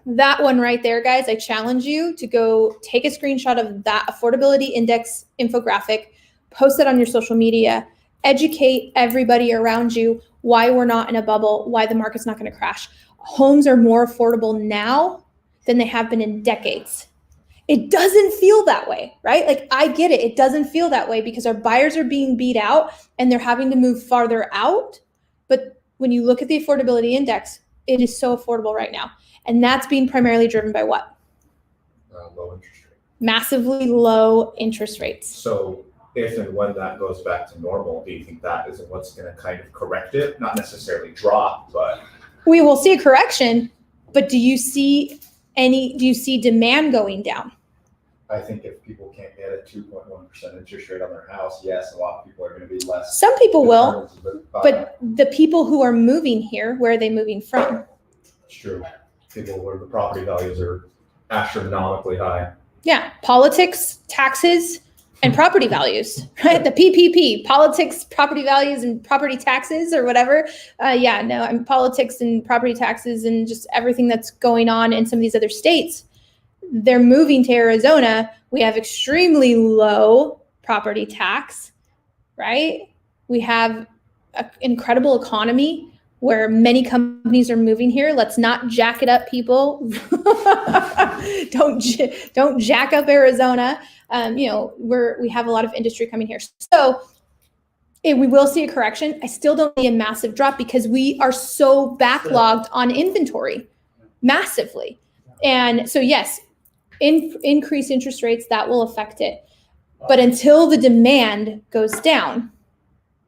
That one right there, guys, I challenge you to go take a screenshot of that affordability index infographic, post it on your social media, educate everybody around you why we're not in a bubble, why the market's not going to crash. Homes are more affordable now than they have been in decades. It doesn't feel that way, right? Like I get it. It doesn't feel that way because our buyers are being beat out and they're having to move farther out. But when you look at the affordability index, it is so affordable right now. And that's being primarily driven by what? Low interest rate. Massively low interest rates. So if and when that goes back to normal, do you think that is what's going to kind of correct it? Not necessarily drop, but we will see a correction. But do you see demand going down? I think if people can't get a 2.1% interest rate on their house, yes, a lot of people are going to be less. Some people will, determined, but the people who are moving here, where are they moving from? it's true. People where the property values are astronomically high. Yeah, politics, taxes, and property values, right? The PPP, politics, property values, and property taxes or whatever. Politics and property taxes and just everything that's going on in some of these other states. They're moving to Arizona. We have extremely low property tax, right? We have an incredible economy where many companies are moving here. Let's not jack it up, people. Don't jack up Arizona. We have a lot of industry coming here. So we will see a correction. I still don't see a massive drop because we are so backlogged on inventory massively. And so yes, increased interest rates, that will affect it. But until the demand goes down,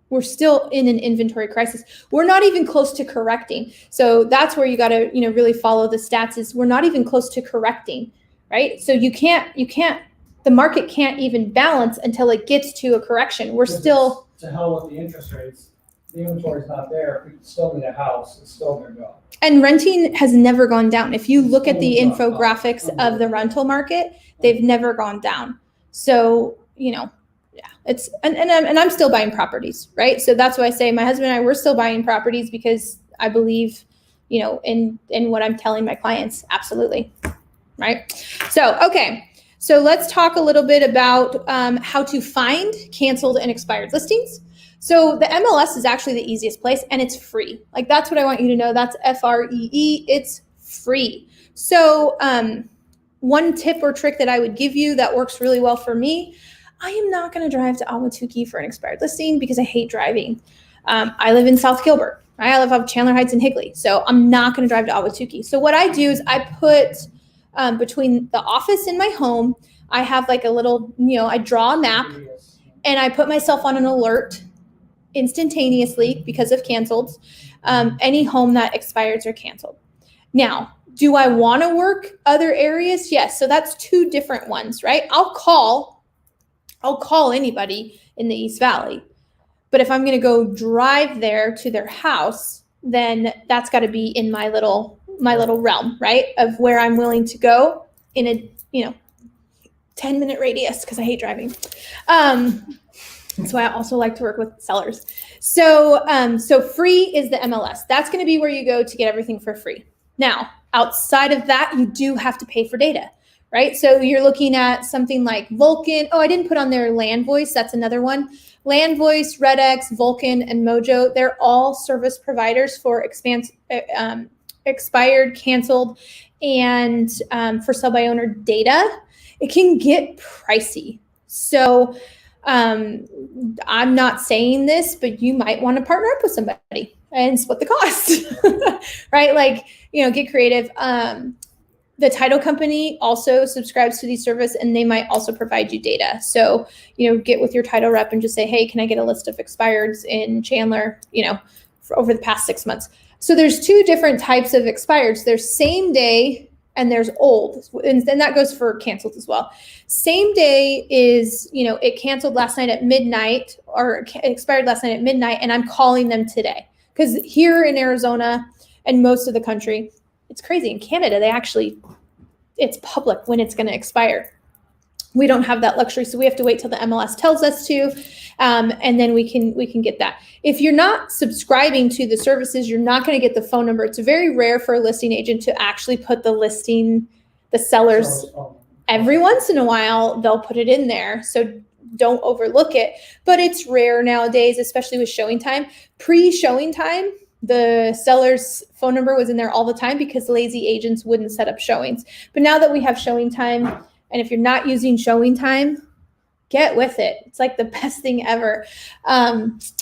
we're still in an inventory crisis. We're not even close to correcting. So that's where you got to, really follow the stats is we're not even close to correcting, right? So the market can't even balance until it gets to a correction. We're still to hell with the interest rates. the inventory's not there, if we still need a house, it's still gonna go. And renting has never gone down. If you look at the It's only gone up. infographics of the rental market, they've never gone down. So, yeah, it's, and I'm still buying properties, right? So that's why I say my husband and I, we're still buying properties because I believe, in what I'm telling my clients. Absolutely. Right. So, okay. So let's talk a little bit about how to find canceled and expired listings. So the MLS is actually the easiest place, and it's free. Like, that's what I want you to know. That's FREE. It's free. So one tip or trick that I would give you that works really well for me, I am not going to drive to Ahwatukee for an expired listing because I hate driving. I live in South Gilbert. Right? I live up Chandler Heights and Higley. So I'm not going to drive to Ahwatukee. So what I do is I put between the office and my home, I have like a little, I draw a map and I put myself on an alert instantaneously because of canceled, any home that expires or canceled. Now, do I want to work other areas? Yes. So that's two different ones, right? I'll call anybody in the East Valley, but if I'm going to go drive there to their house, then that's got to be in my little realm, right? Of where I'm willing to go in a, 10-minute radius, because I hate driving. That's why I also like to work with sellers. So free is the MLS. That's going to be where you go to get everything for free. Now, outside of that, you do have to pay for data, right? So you're looking at something like Vulcan. Oh, I didn't put on there Land Voice. That's another one. Land Voice, RedX, Vulcan, and Mojo. They're all service providers for expired, canceled, and for sell by owner data. It can get pricey. So I'm not saying this, but you might want to partner up with somebody and split the cost, right? Like, get creative. The title company also subscribes to these services, and they might also provide you data. So, get with your title rep and just say, hey, can I get a list of expireds in Chandler, for over the past 6 months? So there's two different types of expireds. There's same day and there's old. And that goes for canceled as well. Same day is, it canceled last night at midnight or expired last night at midnight, and I'm calling them today. Because here in Arizona and most of the country, it's crazy. In Canada, it's public when it's going to expire. We don't have that luxury, so we have to wait till the MLS tells us to, and then we can get that. If you're not subscribing to the services, you're not going to get the phone number. It's very rare for a listing agent to actually put the sellers. Every once in a while, they'll put it in there, so don't overlook it. But it's rare nowadays, especially with showing time. Pre-showing time, the seller's phone number was in there all the time because lazy agents wouldn't set up showings. But now that we have showing time, and if you're not using showing time, get with it. It's like the best thing ever.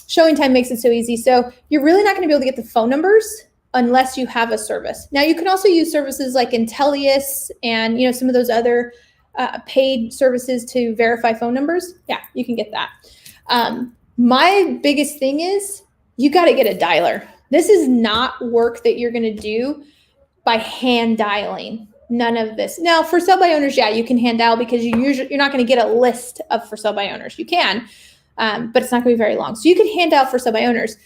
Showing time makes it so easy. So you're really not going to be able to get the phone numbers unless you have a service. Now, you can also use services like Intellius and some of those other paid services to verify phone numbers. Yeah, you can get that. My biggest thing is you got to get a dialer. This is not work that you're going to do by hand dialing. None of this. Now, for sell by owners, yeah, you can hand dial because you're not going to get a list of for sell by owners. You can, but it's not going to be very long. So you can hand dial for sell by owners.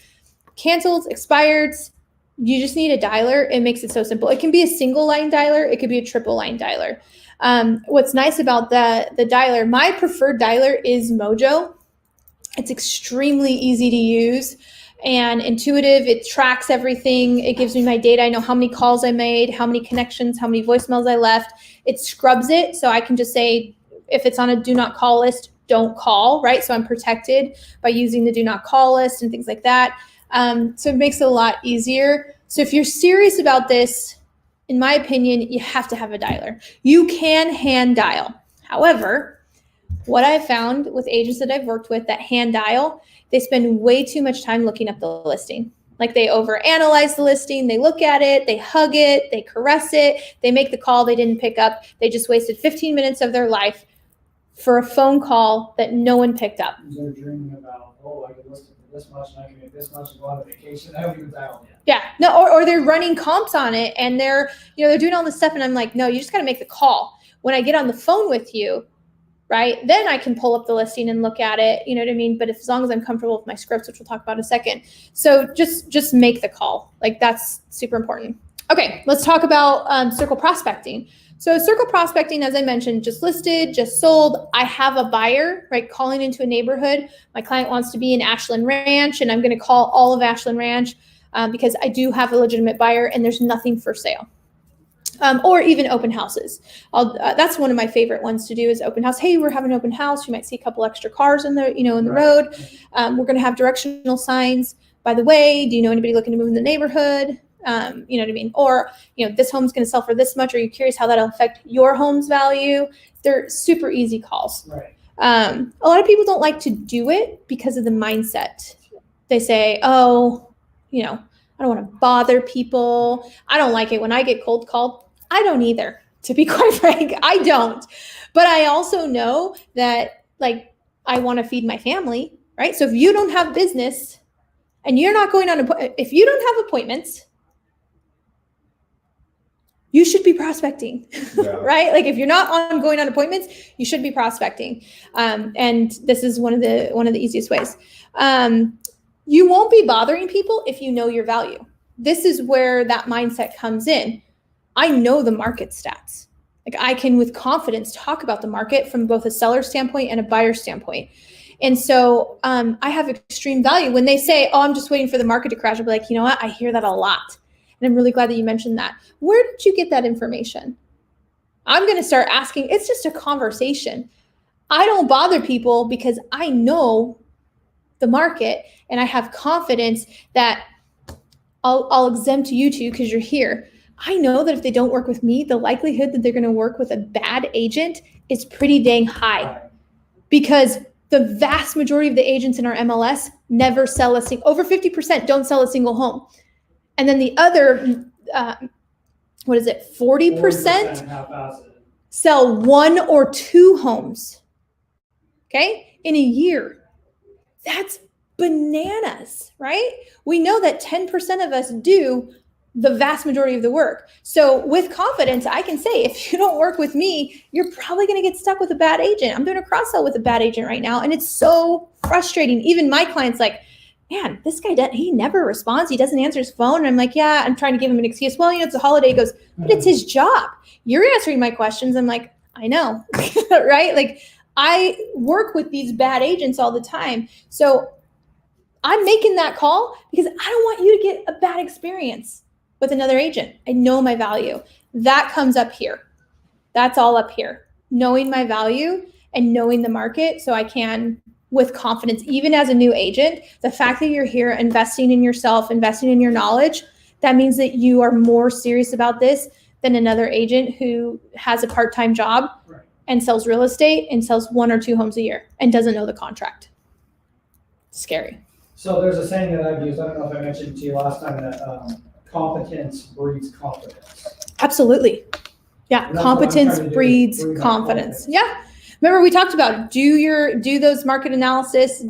Canceled, expireds, you just need a dialer. It makes it so simple. It can be a single line dialer. It could be a triple line dialer. What's nice about the dialer, my preferred dialer is Mojo. It's extremely easy to use and intuitive. It tracks everything. It gives me my data. I know how many calls I made, how many connections, how many voicemails I left. It scrubs it. So I can just say, if it's on a do not call list, don't call, right? So I'm protected by using the do not call list and things like that. So it makes it a lot easier. So if you're serious about this, in my opinion, you have to have a dialer. You can hand dial. However, what I've found with agents that I've worked with that hand dial, they spend way too much time looking up the listing. Like, they overanalyze the listing, they look at it, they hug it, they caress it, they make the call they didn't pick up. They just wasted 15 minutes of their life for a phone call that no one picked up. They're dreaming about, I can list it for this much and I can make this much and go on vacation. I haven't even dialed yet. Yeah, no, or they're running comps on it and they're doing all this stuff, and I'm like, no, you just got to make the call. When I get on the phone with you, right? Then I can pull up the listing and look at it, you know what I mean? But as long as I'm comfortable with my scripts, which we'll talk about in a second. So just make the call. Like that's super important. Okay, let's talk about circle prospecting. So circle prospecting, as I mentioned, just listed, just sold. I have a buyer, right, calling into a neighborhood. My client wants to be in Ashland Ranch, and I'm going to call all of Ashland Ranch because I do have a legitimate buyer and there's nothing for sale. Or even open houses. That's one of my favorite ones to do is open house. Hey, we're having an open house. You might see a couple extra cars in the, in the road. We're going to have directional signs. By the way, do you know anybody looking to move in the neighborhood? You know what I mean? Or, this home's going to sell for this much. Are you curious how that'll affect your home's value? They're super easy calls. Right. A lot of people don't like to do it because of the mindset. They say, oh, I don't want to bother people. I don't like it when I get cold called. I don't either, to be quite frank. I don't. But I also know that, I want to feed my family, right? So if you don't have business and you're not going on, if you don't have appointments, you should be prospecting, right? Like if you're not going on appointments, you should be prospecting. And this is one of the easiest ways. You won't be bothering people if you know your value. This is where that mindset comes in. I know the market stats. Like I can with confidence talk about the market from both a seller standpoint and a buyer standpoint. And so I have extreme value. When they say, oh, I'm just waiting for the market to crash, I'll be like, you know what? I hear that a lot. And I'm really glad that you mentioned that. Where did you get that information? I'm going to start asking. It's just a conversation. I don't bother people because I know the market and I have confidence that I'll exempt you two because you're here. I know that if they don't work with me, the likelihood that they're going to work with a bad agent is pretty dang high because the vast majority of the agents in our MLS never sell over 50% don't sell a single home. And then the other, 40% sell 1 or 2 homes, okay, in a year. That's bananas, right? We know that 10% of us do the vast majority of the work. So with confidence, I can say, if you don't work with me, you're probably going to get stuck with a bad agent. I'm doing a cross sell with a bad agent right now. And it's so frustrating. Even my clients like, man, this guy, he never responds. He doesn't answer his phone. And I'm like, yeah, I'm trying to give him an excuse. Well, it's a holiday. He goes, but it's his job. You're answering my questions. I'm like, I know, right? Like I work with these bad agents all the time. So I'm making that call because I don't want you to get a bad experience with another agent. I know my value. That comes up here. That's all up here. Knowing my value and knowing the market so I can, with confidence, even as a new agent, the fact that you're here investing in yourself, investing in your knowledge, that means that you are more serious about this than another agent who has a part-time job and sells real estate and sells 1 or 2 homes a year and doesn't know the contract. Scary. So there's a saying that I've used, I don't know if I mentioned to you last time, that competence breeds confidence. Absolutely. Yeah, competence breeds confidence. Yeah. Remember we talked about do those market analysis.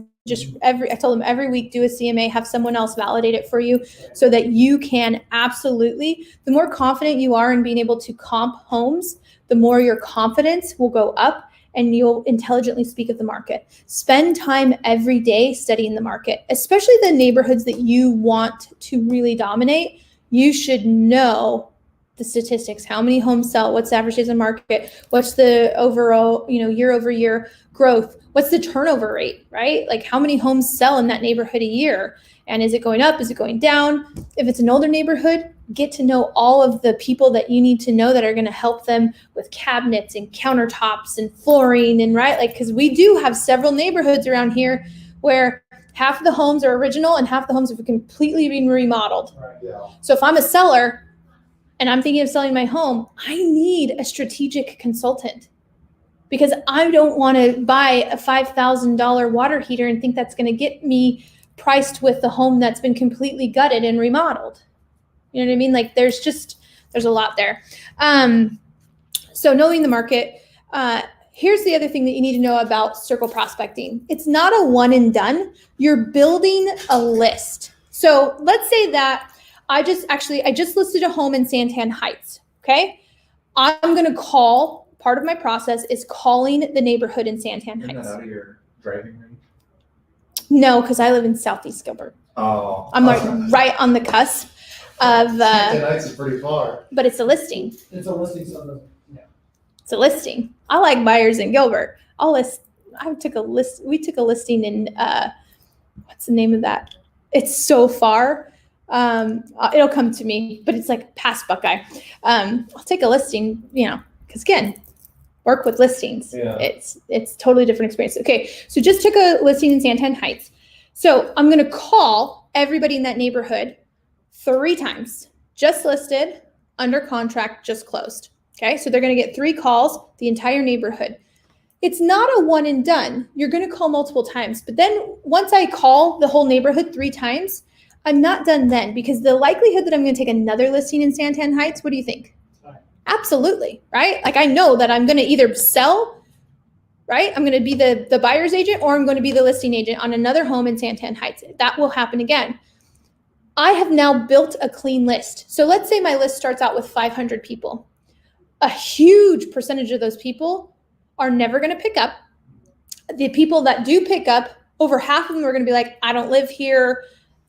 I told them every week do a CMA, have someone else validate it for you so that you can absolutely, the more confident you are in being able to comp homes, the more your confidence will go up and you'll intelligently speak of the market. Spend time every day studying the market, especially the neighborhoods that you want to really dominate. You should know the statistics, how many homes sell, what's the average days on market, what's the overall, year over year growth, what's the turnover rate, right? Like how many homes sell in that neighborhood a year? And is it going up? Is it going down? If it's an older neighborhood, get to know all of the people that you need to know that are going to help them with cabinets and countertops and flooring and because we do have several neighborhoods around here where half of the homes are original and half the homes have completely been remodeled. Right, yeah. So if I'm a seller and I'm thinking of selling my home, I need a strategic consultant because I don't want to buy a $5,000 water heater and think that's going to get me priced with the home that's been completely gutted and remodeled. You know what I mean? Like there's a lot there. So knowing the market, here's the other thing that you need to know about circle prospecting. It's not a one and done. You're building a list. So let's say that I just listed a home in Santan Heights. Okay. I'm going to call part of my process is calling the neighborhood in Santan Isn't that Heights. out of your driving range? No, because I live in Southeast Gilbert. Oh. I'm like right on the cusp of, Santan Heights is pretty far. but it's a listing. It's a listing, so the, yeah. It's a listing. I like buyers in Gilbert. We took a listing in, what's the name of that? It's so far. It'll come to me, but it's like past Buckeye. I'll take a listing, because again, work with listings. Yeah. It's totally different experience. Okay, so just took a listing in Santan Heights. So I'm gonna call everybody in that neighborhood 3 times. Just listed, under contract, just closed. Okay, so they're gonna get 3 calls, the entire neighborhood. It's not a one and done. You're gonna call multiple times, but then once I call the whole neighborhood 3 times, I'm not done then, because the likelihood that I'm gonna take another listing in Santan Heights, what do you think? Absolutely, right? Like I know that I'm going to either sell, right? I'm going to be the buyer's agent, or I'm going to be the listing agent on another home in Santan Heights. That will happen again. I have now built a clean list. So let's say my list starts out with 500 people. A huge percentage of those people are never going to pick up. The people that do pick up, over half of them are going to be like, I don't live here,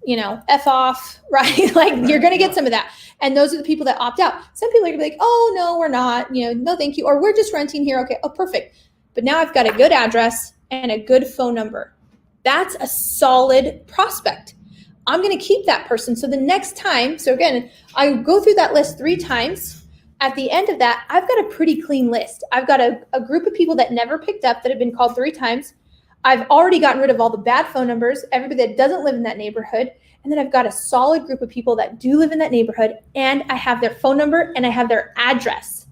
F off, right? Like you're going to get some of that. And those are the people that opt out. Some people are going to be like, oh, no, we're not, no, thank you. Or we're just renting here. Okay. Oh, perfect. But now I've got a good address and a good phone number. That's a solid prospect. I'm going to keep that person. So the next time, so again, I go through that list 3 times. At the end of that, I've got a pretty clean list. I've got a group of people that never picked up that have been called 3 times. I've already gotten rid of all the bad phone numbers, everybody that doesn't live in that neighborhood. And then I've got a solid group of people that do live in that neighborhood, and I have their phone number and I have their address.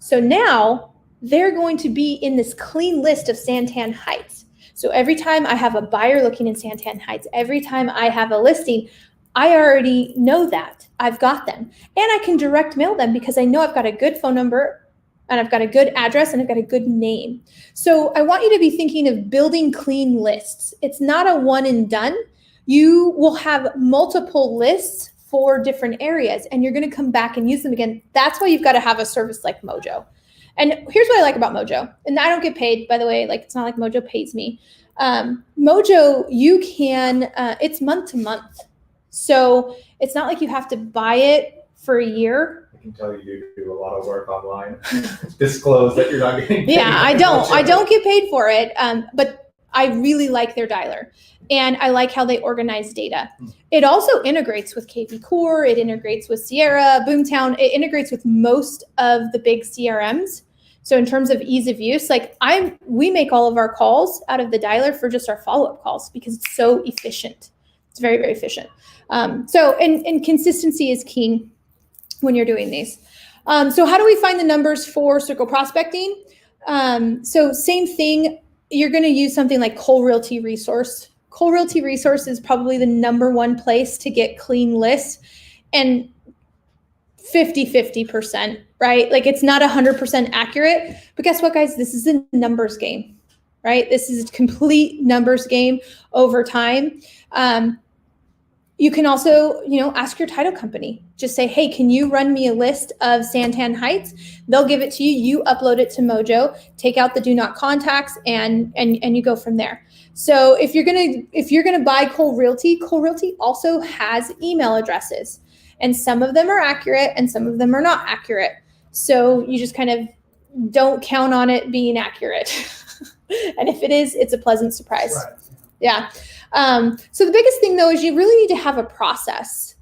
So now they're going to be in this clean list of Santan Heights. So every time I have a buyer looking in Santan Heights, every time I have a listing, I already know that. I've got them. And I can direct mail them because I know I've got a good phone number and I've got a good address and I've got a good name. So I want you to be thinking of building clean lists. It's not a one and done. You will have multiple lists for different areas and you're going to come back and use them again. That's why you've got to have a service like Mojo. And here's what I like about Mojo. And I don't get paid, by the way. Like, it's not like Mojo pays me. Mojo, you can, it's month to month. So it's not like you have to buy it for a year. I can tell you do a lot of work online. Disclose that you're not getting paid. Yeah, I don't get paid for it. But I really like their dialer. And I like how they organize data. It also integrates with KV Core. It integrates with Sierra, Boomtown. It integrates with most of the big CRMs. So in terms of ease of use, we make all of our calls out of the dialer for just our follow-up calls because it's so efficient. It's very, very efficient. And consistency is key when you're doing these. So how do we find the numbers for Circle Prospecting? So same thing, you're going to use something like Cole Realty Resource. Cole Realty Resource is probably the #1 place to get clean lists, and 50%, right? Like it's not 100% accurate, but guess what, guys? This is a numbers game, right? This is a complete numbers game over time. You can also, ask your title company. Just say, hey, can you run me a list of Santan Heights? They'll give it to you. You upload it to Mojo, take out the do not contacts, and you go from there. So if you're gonna buy Cole Realty also has email addresses, and some of them are accurate and some of them are not accurate. So you just kind of don't count on it being accurate. And if it is, it's a pleasant surprise. Right. Yeah. So the biggest thing though is you really need to have a process.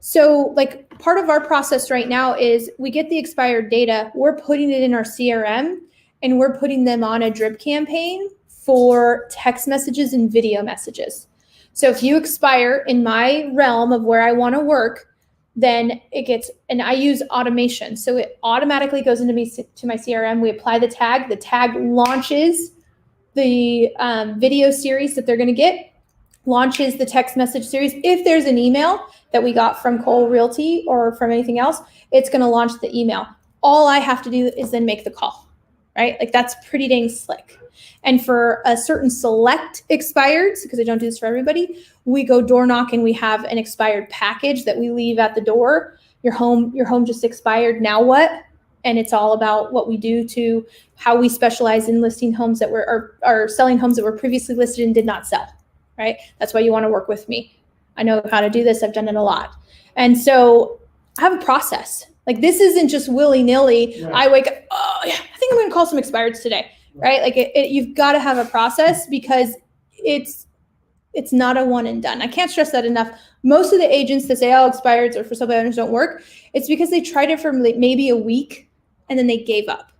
So like part of our process right now is we get the expired data, we're putting it in our CRM, and we're putting them on a drip campaign for text messages and video messages. So if you expire in my realm of where I want to work, then it gets, and I use automation. So it automatically goes into to my CRM. We apply the tag launches the video series that they're going to get, launches the text message series. If there's an email that we got from Cole Realty or from anything else, it's going to launch the email. All I have to do is then make the call, right? Like that's pretty dang slick. And for a certain select expireds, because I don't do this for everybody, we go door knock and we have an expired package that we leave at the door. Your home just expired. Now what? And it's all about what we do to how we specialize in listing homes that were, or selling homes that were previously listed and did not sell, right? That's why you want to work with me. I know how to do this. I've done it a lot. And so I have a process. Like, this isn't just willy-nilly. Right. I wake up, oh yeah, I think I'm going to call some expireds today, right? Like you've got to have a process, because it's not a one and done. I can't stress that enough. Most of the agents that say, oh, expireds or for sale by owners don't work, it's because they tried it for maybe a week and then they gave up.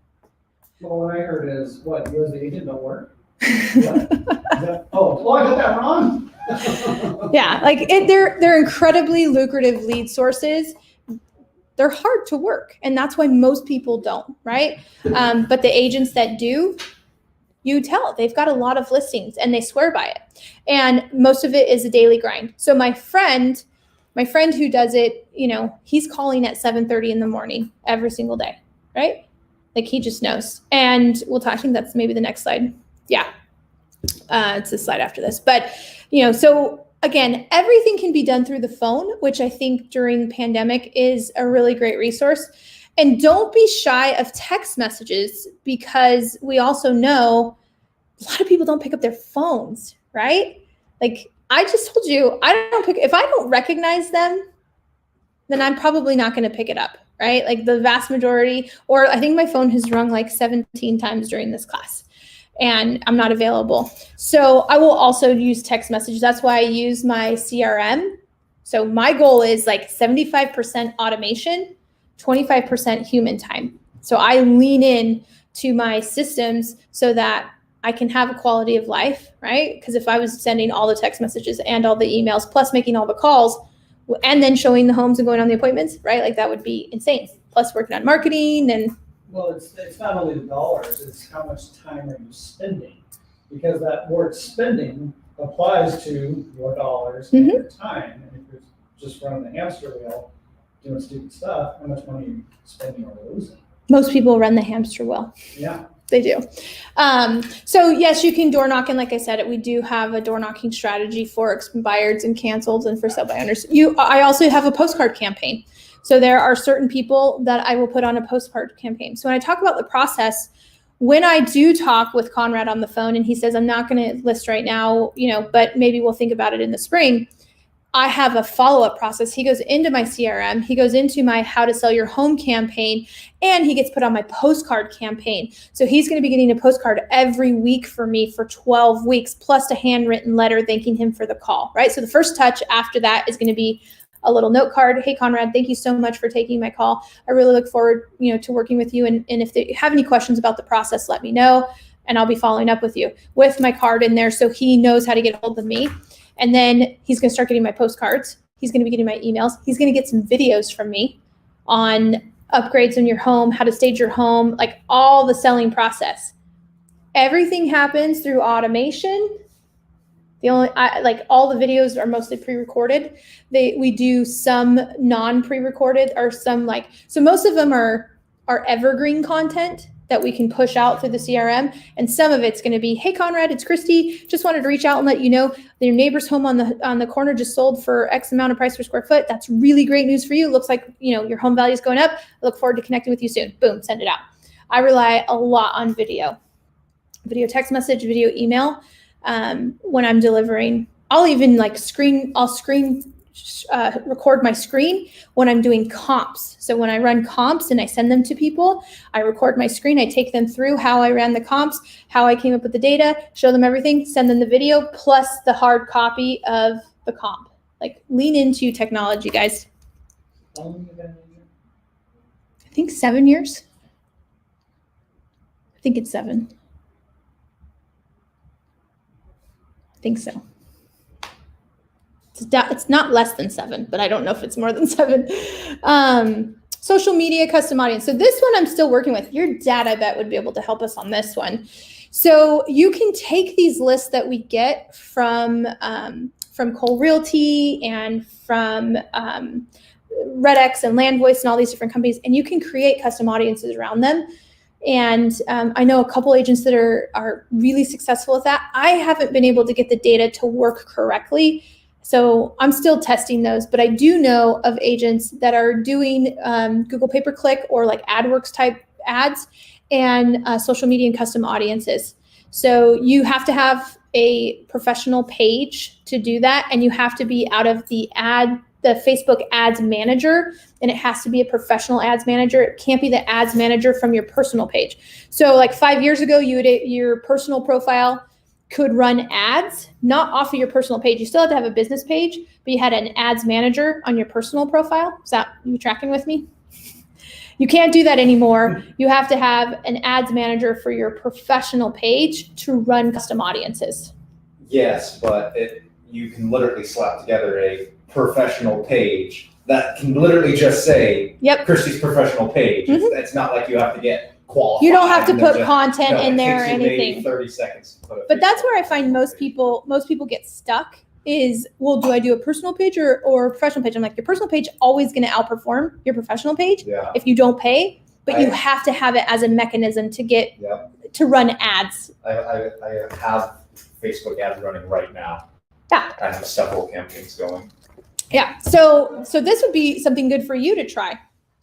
Well, what I heard is, what, you as the agent don't work? What? Oh, I got that wrong? Yeah, like they're incredibly lucrative lead sources. They're hard to work, and that's why most people don't, right? But the agents that do, you tell they've got a lot of listings and they swear by it. And most of it is a daily grind. So my friend who does it, he's calling at 7:30 in the morning every single day, right? Like, he just knows. And we'll talk, I think that's maybe the next slide. Yeah. It's the slide after this. But, so again, everything can be done through the phone, which I think during pandemic is a really great resource. And don't be shy of text messages, because we also know a lot of people don't pick up their phones, right? Like, I just told you, if I don't recognize them, then I'm probably not going to pick it up, right? Like, the vast majority, or I think my phone has rung like 17 times during this class, and I'm not available. So I will also use text messages. That's why I use my CRM. So my goal is like 75% automation, 25% human time. So I lean in to my systems so that I can have a quality of life, right? Because if I was sending all the text messages and all the emails, plus making all the calls, and then showing the homes and going on the appointments, right? Like, that would be insane. Plus working on marketing and. Well, it's not only the dollars, it's how much time are you spending? Because that word spending applies to your dollars and your time. And if you're just running the hamster wheel, doing stupid stuff, how much money are you spending or losing? Most people run the hamster wheel. Yeah. They do. So yes, you can door knock. And like I said, we do have a door knocking strategy for expireds and canceled and for sale by owners. I also have a postcard campaign. So there are certain people that I will put on a postcard campaign. So when I talk about the process, when I do talk with Conrad on the phone and he says, I'm not going to list right now, but maybe we'll think about it in the spring, I have a follow-up process. He goes into my CRM, he goes into my how to sell your home campaign, and he gets put on my postcard campaign. So he's going to be getting a postcard every week for me for 12 weeks, plus a handwritten letter thanking him for the call, right? So the first touch after that is going to be a little note card. Hey, Conrad, thank you so much for taking my call. I really look forward, to working with you. And if they have any questions about the process, let me know, and I'll be following up with you with my card in there so he knows how to get a hold of me. And then he's going to start getting my postcards. He's going to be getting my emails. He's going to get some videos from me on upgrades in your home, how to stage your home, like all the selling process. Everything happens through automation. All the videos are mostly pre-recorded. We do some non-pre-recorded, or some so most of them are evergreen content that we can push out through the CRM. And some of it's going to be, hey, Conrad, it's Christy. Just wanted to reach out and let you know that your neighbor's home on the corner just sold for X amount of price per square foot. That's really great news for you. Looks like, your home value is going up. I look forward to connecting with you soon. Boom, send it out. I rely a lot on video text message, video email. When I'm delivering, I'll even record my screen when I'm doing comps. So when I run comps and I send them to people, I record my screen. I take them through how I ran the comps, how I came up with the data, show them everything, send them the video plus the hard copy of the comp. Like, lean into technology, guys. How long have you been in here? I think 7 years. I think it's 7. I think so. It's not less than 7, but I don't know if it's more than 7. Social media, custom audience. So this one I'm still working with. Your dad, I bet, would be able to help us on this one. So you can take these lists that we get from Cole Realty and from RedX and Land Voice and all these different companies, and you can create custom audiences around them. And I know a couple agents that are really successful with that. I haven't been able to get the data to work correctly. So I'm still testing those, but I do know of agents that are doing Google pay-per-click or like AdWorks type ads and social media and custom audiences. So you have to have a professional page to do that, and you have to be out of the Facebook ads manager, and it has to be a professional ads manager. It can't be the ads manager from your personal page. So like 5 years ago, your personal profile could run ads, not off of your personal page. You still had to have a business page, but you had an ads manager on your personal profile. Is that, you tracking with me? You can't do that anymore. You have to have an ads manager for your professional page to run custom audiences. Yes, but you can literally slap together a professional page that can literally just say, Yep. Christy's professional page. It's not like you have to get qualified. You don't have to and put then content in it there or takes you maybe anything. 30 seconds to put a But that's Facebook where I find most page. people get stuck is, well, do I do a personal page or a professional page? I'm like, your personal page always going to outperform your professional page Yeah. if you don't pay, but you have to have it as a mechanism to get to run ads. I have Facebook ads running right now. Yeah. I have several campaigns going. Yeah. So this would be something good for you to try.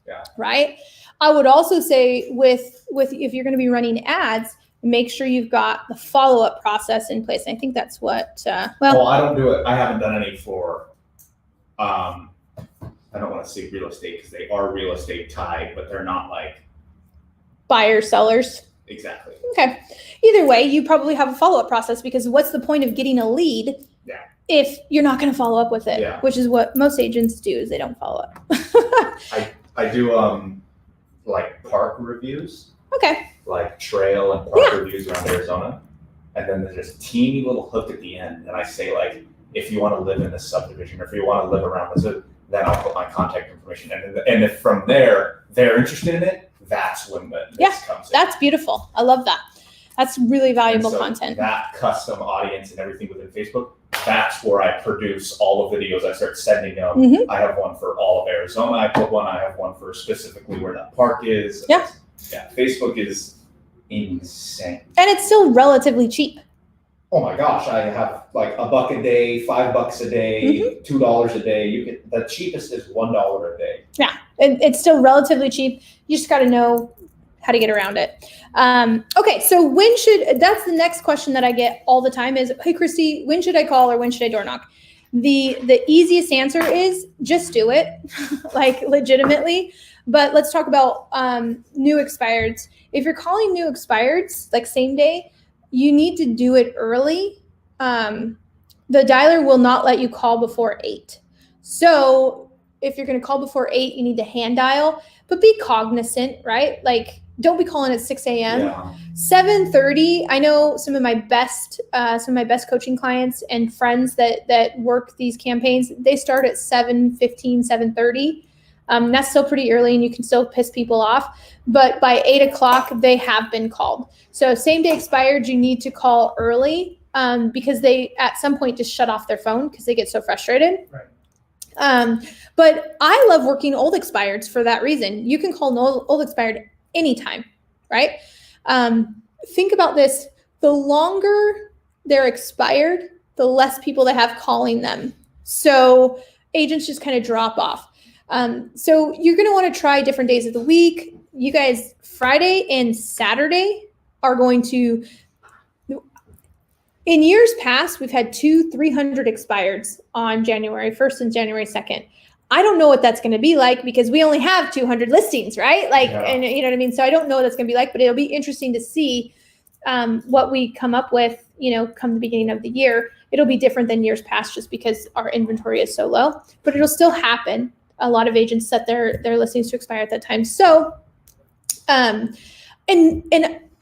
Yeah. Right. I would also say with if you're going to be running ads, make sure you've got the follow-up process in place. And I think that's what, Well, I don't do it. I haven't done any for, I don't want to say real estate because they are real estate tied, but they're not like. Buyers, sellers. Exactly. Okay. Either way, you probably have a follow-up process, because what's the point of getting a lead if you're not going to follow up with it, which is what most agents do, is they don't follow up. I do like park reviews. Okay. Like trail and park reviews around Arizona. And then there's this teeny little hook at the end. And I say, like, if you want to live in this subdivision, or if you want to live around this, then I'll put my contact information. And if from there, they're interested in it, that's when this comes in. That's beautiful. I love that. That's really valuable content. That custom audience and everything within Facebook, that's where I produce all the videos. I start sending them. Mm-hmm. I have one for all of Arizona. I have one for specifically where that park is. Yeah. Yeah. Facebook is insane. And it's still relatively cheap. Oh my gosh. I have like $1 a day, $5 a day, $2 a day. The cheapest is $1 a day. Yeah. It's still relatively cheap. You just got to know how to get around it. Okay, so that's the next question that I get all the time is, hey, Christy, when should I call or when should I door knock? The easiest answer is just do it, like legitimately. But let's talk about new expireds. If you're calling new expireds, like same day, you need to do it early. The dialer will not let you call before 8. So if you're going to call before 8, you need to hand dial, but be cognizant, right? Like, don't be calling at 6 a.m. Yeah. 7:30. I know some of my best coaching clients and friends that work these campaigns, they start at 7:15, 7:30. That's still pretty early, and you can still piss people off. But by 8 o'clock, they have been called. So same day expired, you need to call early because they at some point just shut off their phone because they get so frustrated. Right. But I love working old expireds for that reason. You can call an old expired anytime, right? Think about this. The longer they're expired, the less people they have calling them. So agents just kind of drop off. So you're going to want to try different days of the week. You guys, Friday and Saturday are going to, in years past, we've had 200-300 expireds on January 1st and January 2nd. I don't know what that's going to be like because we only have 200 listings, right? And you know what I mean? So I don't know what that's going to be like, but it'll be interesting to see what we come up with, come the beginning of the year. It'll be different than years past just because our inventory is so low, but it'll still happen. A lot of agents set their listings to expire at that time. So, and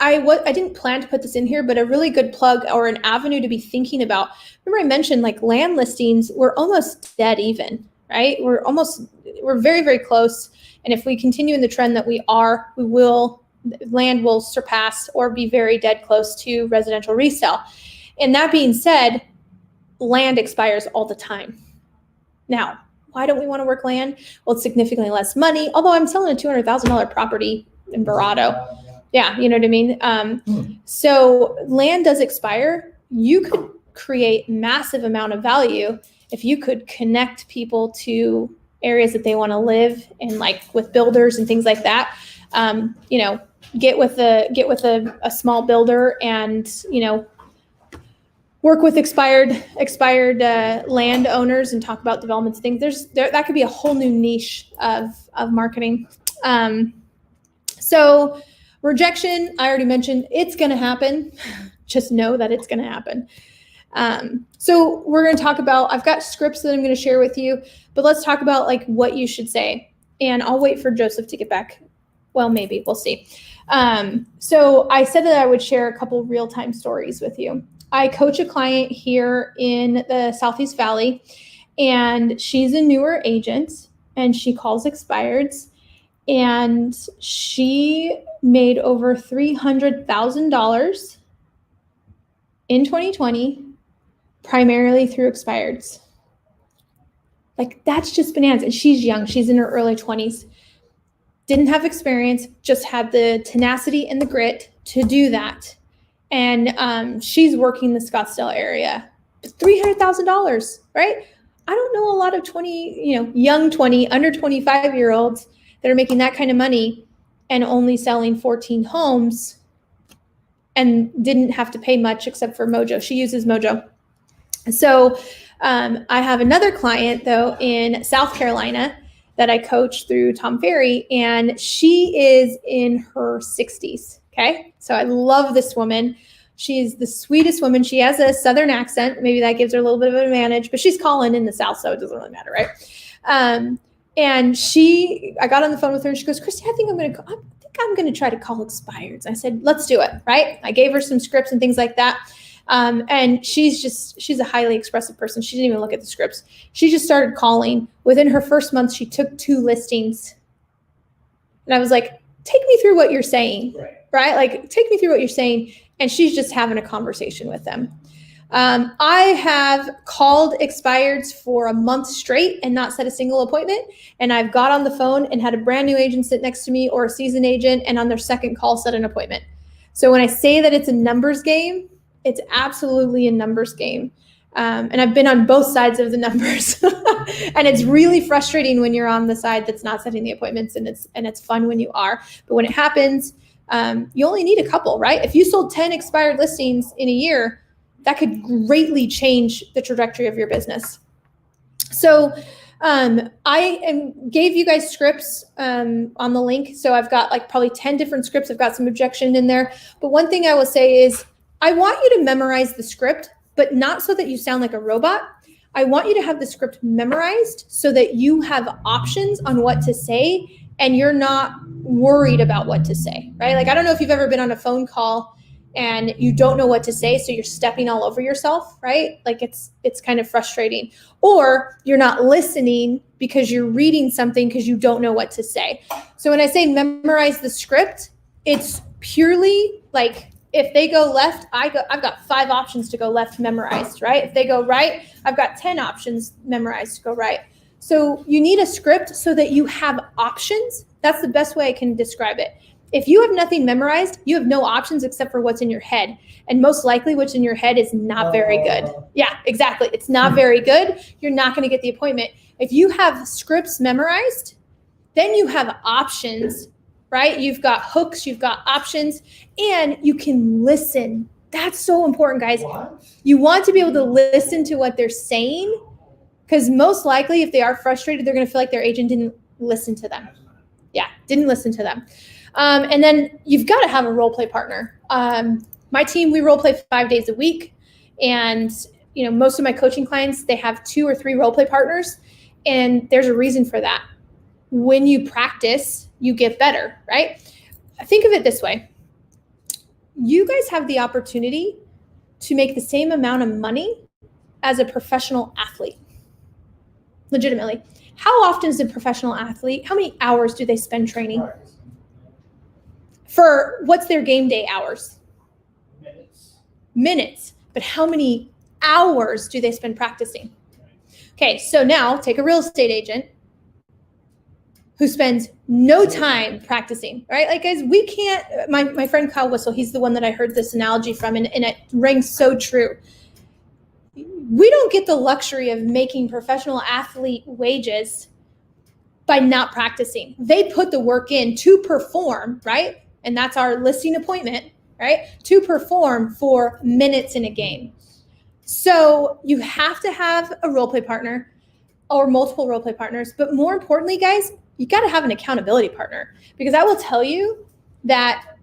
I didn't plan to put this in here, but a really good plug or an avenue to be thinking about. Remember I mentioned like land listings, we're almost dead even. Right? We're very, very close. And if we continue in the trend that land will surpass or be very dead close to residential resale. And that being said, land expires all the time. Now, why don't we want to work land? Well, it's significantly less money, although I'm selling a $200,000 property in Verrado. Yeah, you know what I mean? So land does expire. You could create massive amount of value if you could connect people to areas that they want to live in, like with builders and things like that, get with a small builder and, work with expired land owners and talk about developments, things. That could be a whole new niche of marketing. So rejection, I already mentioned, it's going to happen. Just know that it's going to happen. So we're going to talk about, I've got scripts that I'm going to share with you, but let's talk about like what you should say. And I'll wait for Joseph to get back. Well, maybe we'll see. So I said that I would share a couple real-time stories with you. I coach a client here in the Southeast Valley, and she's a newer agent, and she calls expireds, and she made over $300,000 in 2020, primarily through expireds. Like, that's just bananas. And she's young. She's in her early 20s. Didn't have experience, just had the tenacity and the grit to do that. And she's working the Scottsdale area. $300,000, right? I don't know a lot of young 20, under 25-year-olds that are making that kind of money and only selling 14 homes and didn't have to pay much except for Mojo. She uses Mojo. So I have another client, though, in South Carolina that I coach through Tom Ferry, and she is in her 60s, okay? So I love this woman. She's the sweetest woman. She has a Southern accent. Maybe that gives her a little bit of an advantage, but she's calling in the South, so it doesn't really matter, right? And I got on the phone with her, and she goes, Christy, I think I'm going to try to call expireds. I said, let's do it, right? I gave her some scripts and things like that. And she's a highly expressive person. She didn't even look at the scripts. She just started calling. Within her first month, she took 2 listings. And I was like, take me through what you're saying, right? Like, take me through what you're saying. And she's just having a conversation with them. I have called expireds for a month straight and not set a single appointment. And I've got on the phone and had a brand new agent sit next to me or a seasoned agent, and on their second call set an appointment. So when I say that it's a numbers game, it's absolutely a numbers game. And I've been on both sides of the numbers. And it's really frustrating when you're on the side that's not setting the appointments, and it's fun when you are. But when it happens, you only need a couple, right? If you sold 10 expired listings in a year, that could greatly change the trajectory of your business. So I gave you guys scripts on the link. So I've got like probably 10 different scripts. I've got some objection in there. But one thing I will say is I want you to memorize the script, but not so that you sound like a robot. I want you to have the script memorized so that you have options on what to say and you're not worried about what to say, right? Like, I don't know if you've ever been on a phone call and you don't know what to say, so you're stepping all over yourself, right? Like, it's kind of frustrating. Or you're not listening because you're reading something because you don't know what to say. So when I say memorize the script, it's purely like, if they go left, I've got 5 options to go left memorized, right? If they go right, I've got 10 options memorized to go right. So you need a script so that you have options. That's the best way I can describe it. If you have nothing memorized, you have no options except for what's in your head. And most likely what's in your head is not very good. Yeah, exactly. It's not very good. You're not going to get the appointment. If you have scripts memorized, then you have options, right? You've got hooks, you've got options, and you can listen. That's so important, guys. What? You want to be able to listen to what they're saying, because most likely if they are frustrated, they're going to feel like their agent didn't listen to them. Yeah, didn't listen to them. And then you've got to have a role play partner. My team, we role play 5 days a week. And, most of my coaching clients, they have 2 or 3 role play partners. And there's a reason for that. When you practice, you get better, right? Think of it this way. You guys have the opportunity to make the same amount of money as a professional athlete. Legitimately. How often is a professional athlete, how many hours do they spend training? For what's their game day hours? Minutes. But how many hours do they spend practicing? Okay, so now take a real estate agent who spends no time practicing, right? Like, guys, we can't, my friend Kyle Whistle, he's the one that I heard this analogy from, and it rings so true. we don't get the luxury of making professional athlete wages by not practicing. They put the work in to perform, right? And that's our listing appointment, right? To perform for minutes in a game. So you have to have a role play partner or multiple role play partners. But more importantly, guys, you got to have an accountability partner, because I will tell you that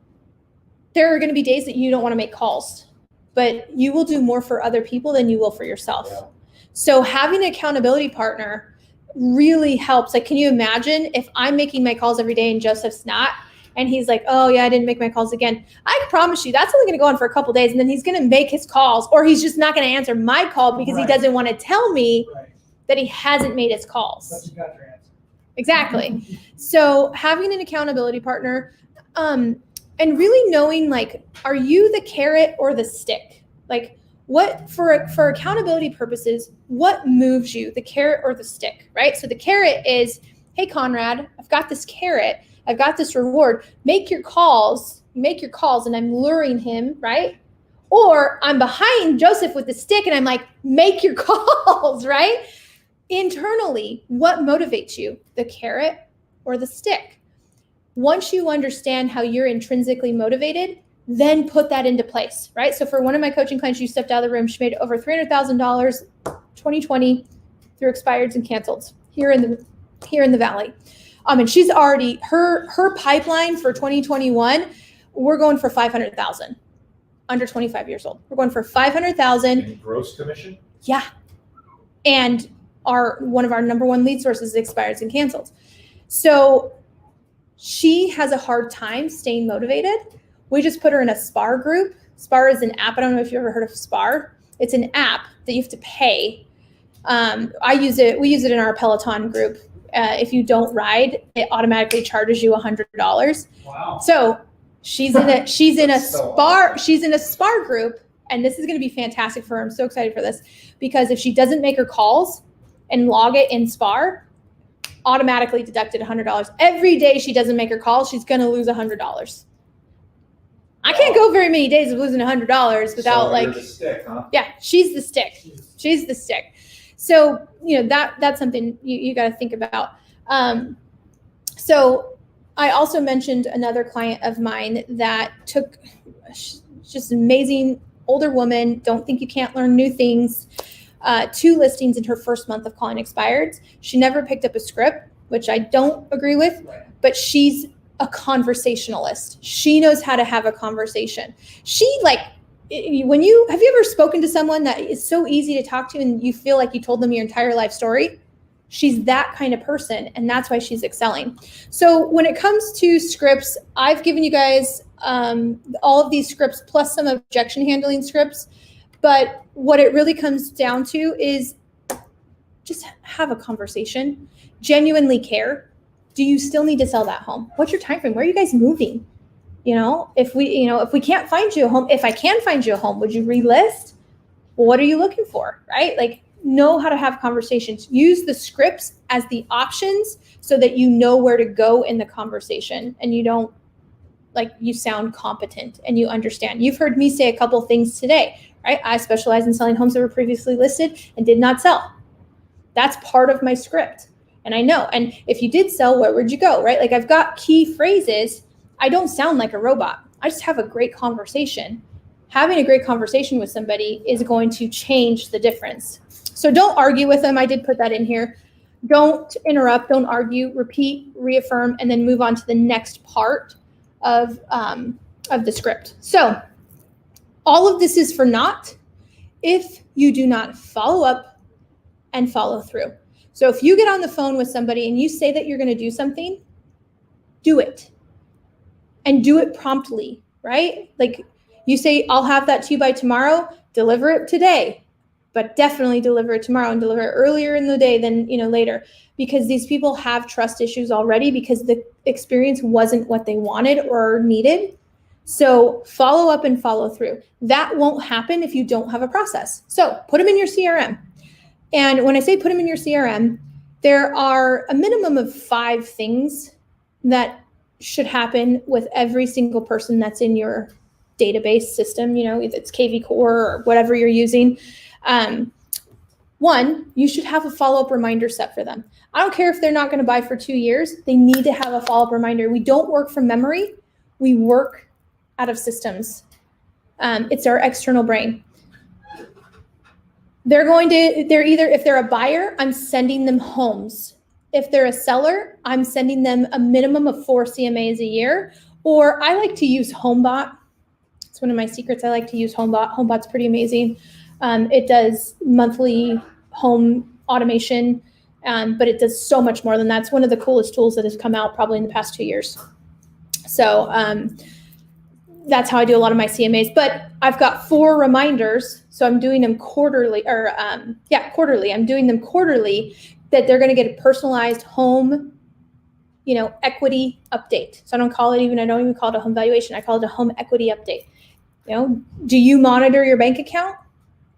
there are going to be days that you don't want to make calls, but you will do more for other people than you will for yourself. Yeah. So having an accountability partner really helps. Like, can you imagine if I'm making my calls every day and Joseph's not, and he's like, oh yeah, I didn't make my calls again. I promise you that's only going to go on for a couple days, and then he's going to make his calls, or he's just not going to answer my call because he doesn't want to tell me that he hasn't made his calls. But you got your answer. Exactly. So having an accountability partner, and really knowing, like, are you the carrot or the stick? Like, what for accountability purposes, what moves you, the carrot or the stick, right? So the carrot is, hey, Conrad, I've got this carrot. I've got this reward. Make your calls, and I'm luring him, right? Or I'm behind Joseph with the stick and I'm like, make your calls, right? Internally, what motivates you, the carrot or the stick? Once you understand how you're intrinsically motivated, then put that into place, right? So for one of my coaching clients, you stepped out of the room. She made over $300,000 2020 through expireds and canceleds here in the Valley. And she's already, her pipeline for 2021, we're going for 500,000 under 25 years old. We're going for 500,000 In gross commission? Yeah. And one of our number one lead sources is expireds and canceled. So she has a hard time staying motivated. We just put her in a SPAR group. SPAR is an app. I don't know if you've ever heard of SPAR. It's an app that you have to pay. We use it in our Peloton group. If you don't ride, it automatically charges you $100. Wow. So she's in a So SPAR. She's in a SPAR group, and this is going to be fantastic for her. I'm so excited for this, because if she doesn't make her calls and log it in SPAR, automatically deducted $100. Every day she doesn't make her calls, she's going to lose $100. I can't go very many days of losing $100 without So you're the stick, huh? yeah, she's the stick. She's the stick. So, that's something you got to think about. So I also mentioned another client of mine that took just an amazing older woman. Don't think you can't learn new things. 2 listings in her first month of calling expireds. She never picked up a script, which I don't agree with, but she's a conversationalist. She knows how to have a conversation. Have you ever spoken to someone that is so easy to talk to and you feel like you told them your entire life story? She's that kind of person, and that's why she's excelling. So when it comes to scripts, I've given you guys all of these scripts plus some objection handling scripts. But what it really comes down to is just have a conversation, genuinely care. Do you still need to sell that home? What's your time frame? Where are you guys moving? If we can't find you a home, if I can find you a home, would you relist? Well, what are you looking for, right? Like, know how to have conversations. Use the scripts as the options so that you know where to go in the conversation and you don't, you sound competent and you understand. You've heard me say a couple things today, right? I specialize in selling homes that were previously listed and did not sell. That's part of my script. And I know. And if you did sell, where would you go, right? Like, I've got key phrases. I don't sound like a robot. I just have a great conversation. Having a great conversation with somebody is going to change the difference. So don't argue with them. I did put that in here. Don't interrupt, don't argue, repeat, reaffirm, and then move on to the next part of the script. So all of this is for naught if you do not follow up and follow through. So if you get on the phone with somebody and you say that you're going to do something, do it. And do it promptly, right? Like, you say, I'll have that to you by tomorrow, deliver it today, but definitely deliver it tomorrow and deliver it earlier in the day than, later, because these people have trust issues already because the experience wasn't what they wanted or needed. So follow up and follow through. That won't happen if you don't have a process. So put them in your CRM. And when I say put them in your CRM, there are a minimum of 5 things that should happen with every single person that's in your database system, if it's KV Core or whatever you're using. One, you should have a follow-up reminder set for them. I don't care if they're not going to buy for 2 years. They need to have a follow-up reminder. We don't work from memory. We work out of systems. It's our external brain. If they're a buyer, I'm sending them homes. If they're a seller, I'm sending them a minimum of 4 CMAs a year. Or I like to use HomeBot. It's one of my secrets. I like to use HomeBot. HomeBot's pretty amazing. It does monthly home automation, but it does so much more than that. It's one of the coolest tools that has come out probably in the past 2 years. So that's how I do a lot of my CMAs. But I've got 4 reminders, so I'm doing them quarterly, quarterly. I'm doing them quarterly that they're going to get a personalized home, equity update. So I don't even call it a home valuation. I call it a home equity update. Do you monitor your bank account?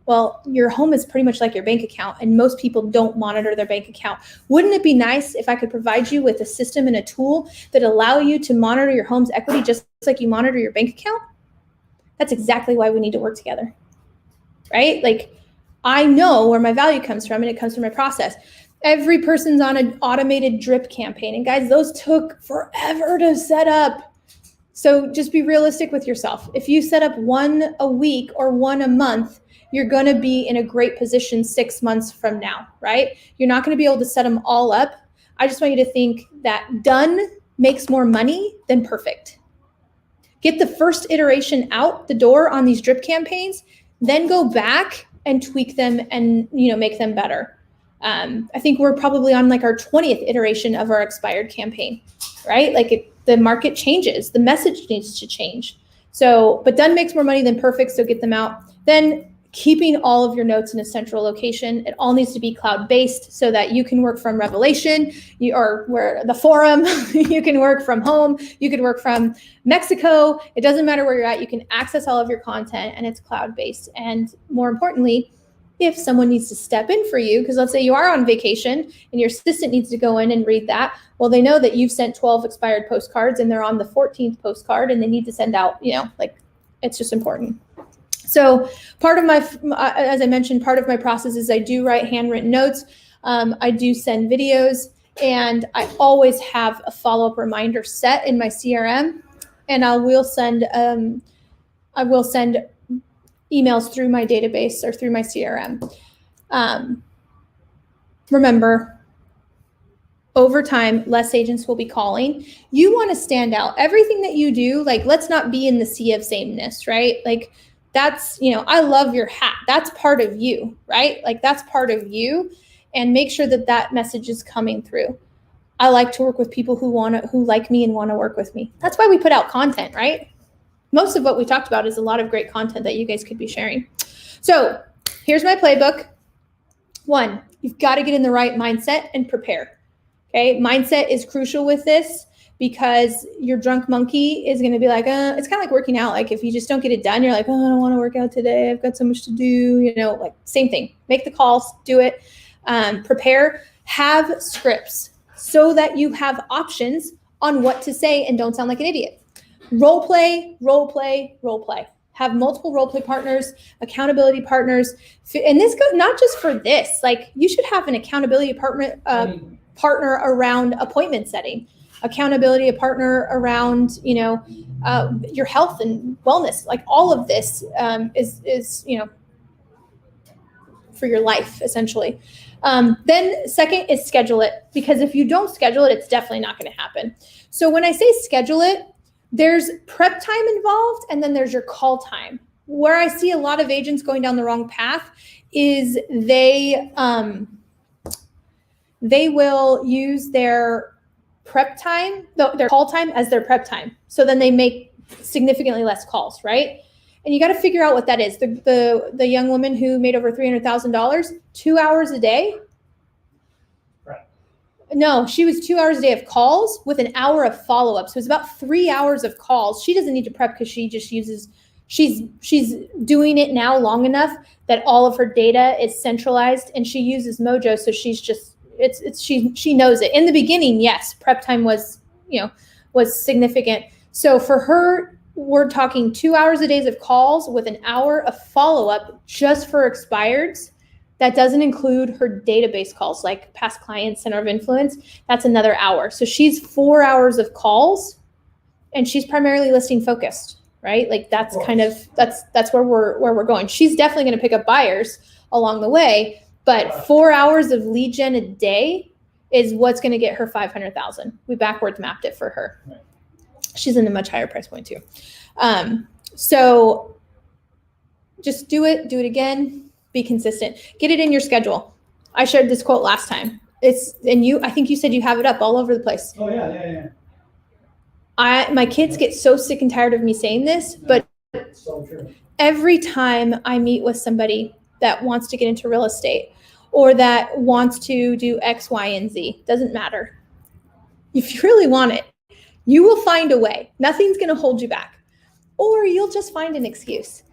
Well, your home is pretty much like your bank account, and most people don't monitor their bank account. Wouldn't it be nice if I could provide you with a system and a tool that allow you to monitor your home's equity just like you monitor your bank account? That's exactly why we need to work together, right? Like, I know where my value comes from, and it comes from my process. Every person's on an automated drip campaign, and guys, those took forever to set up. So just be realistic with yourself. If you set up 1 a week or 1 a month, you're going to be in a great position 6 months from now, right? You're not going to be able to set them all up. I just want you to think that done makes more money than perfect. Get the first iteration out the door on these drip campaigns, then go back and tweak them and make them better. I think we're probably on like our 20th iteration of our expired campaign, right? Like the market changes, the message needs to change. So, but done makes more money than perfect, so get them out. Then keeping all of your notes in a central location. It all needs to be cloud-based so that you can work from Revelation or where the forum, you can work from home, you could work from Mexico. It doesn't matter where you're at. You can access all of your content, and it's cloud-based. And more importantly, if someone needs to step in for you, because let's say you are on vacation and your assistant needs to go in and read that, well, they know that you've sent 12 expired postcards and they're on the 14th postcard and they need to send out, it's just important. So part of as I mentioned, part of my process is I do write handwritten notes. I do send videos, and I always have a follow-up reminder set in my CRM, and I will send emails through my database or through my CRM. Remember, over time, less agents will be calling. You want to stand out. Everything that you do, let's not be in the sea of sameness, right? That's, I love your hat. That's part of you, right? That's part of you, and make sure that message is coming through. I like to work with people who like me and want to work with me. That's why we put out content, right? Most of what we talked about is a lot of great content that you guys could be sharing. So here's my playbook. 1, you've got to get in the right mindset and prepare. Okay, mindset is crucial with this, because your drunk monkey is going to be like, it's kind of like working out. If you just don't get it done, you're like, oh, I don't want to work out today. I've got so much to do, same thing. Make the calls, do it, prepare, have scripts so that you have options on what to say and don't sound like an idiot. Role play, role play, role play. Have multiple role play partners, accountability partners. And this goes not just for this, you should have an accountability partner around appointment setting. Accountability, a partner around, your health and wellness. All of this is for your life, essentially. Then second is schedule it, because if you don't schedule it, it's definitely not going to happen. So when I say schedule it, there's prep time involved, and then there's your call time. Where I see a lot of agents going down the wrong path is they will use their prep time, their call time, as their prep time. So then they make significantly less calls, right? And you got to figure out what that is. The young woman who made over $300,000, 2 hours a day. Right. No, she was 2 hours a day of calls with an hour of follow-up. So it's about 3 hours of calls. She doesn't need to prep because she just uses, she's doing it now long enough that all of her data is centralized, and she uses Mojo. So she's just, she knows it. In the beginning, yes, prep time was significant. So for her, we're talking 2 hours a day of calls with an hour of follow-up just for expireds. That doesn't include her database calls, like past clients, center of influence. That's another hour. So she's 4 hours of calls, and she's primarily listing focused, right? Like that's kind of that's where we're going. She's definitely going to pick up buyers along the way, but 4 hours of lead gen a day is what's going to get her 500,000. We backwards mapped it for her. She's in a much higher price point too. So just do it again. Be consistent. Get it in your schedule. I shared this quote last time. I think you said you have it up all over the place. Oh yeah. My kids get so sick and tired of me saying this, but So true. every time I meet with somebody that wants to get into real estate or that wants to do X, Y, and Z, doesn't matter. If you really want it, you will find a way. Nothing's going to hold you back. Or you'll just find an excuse.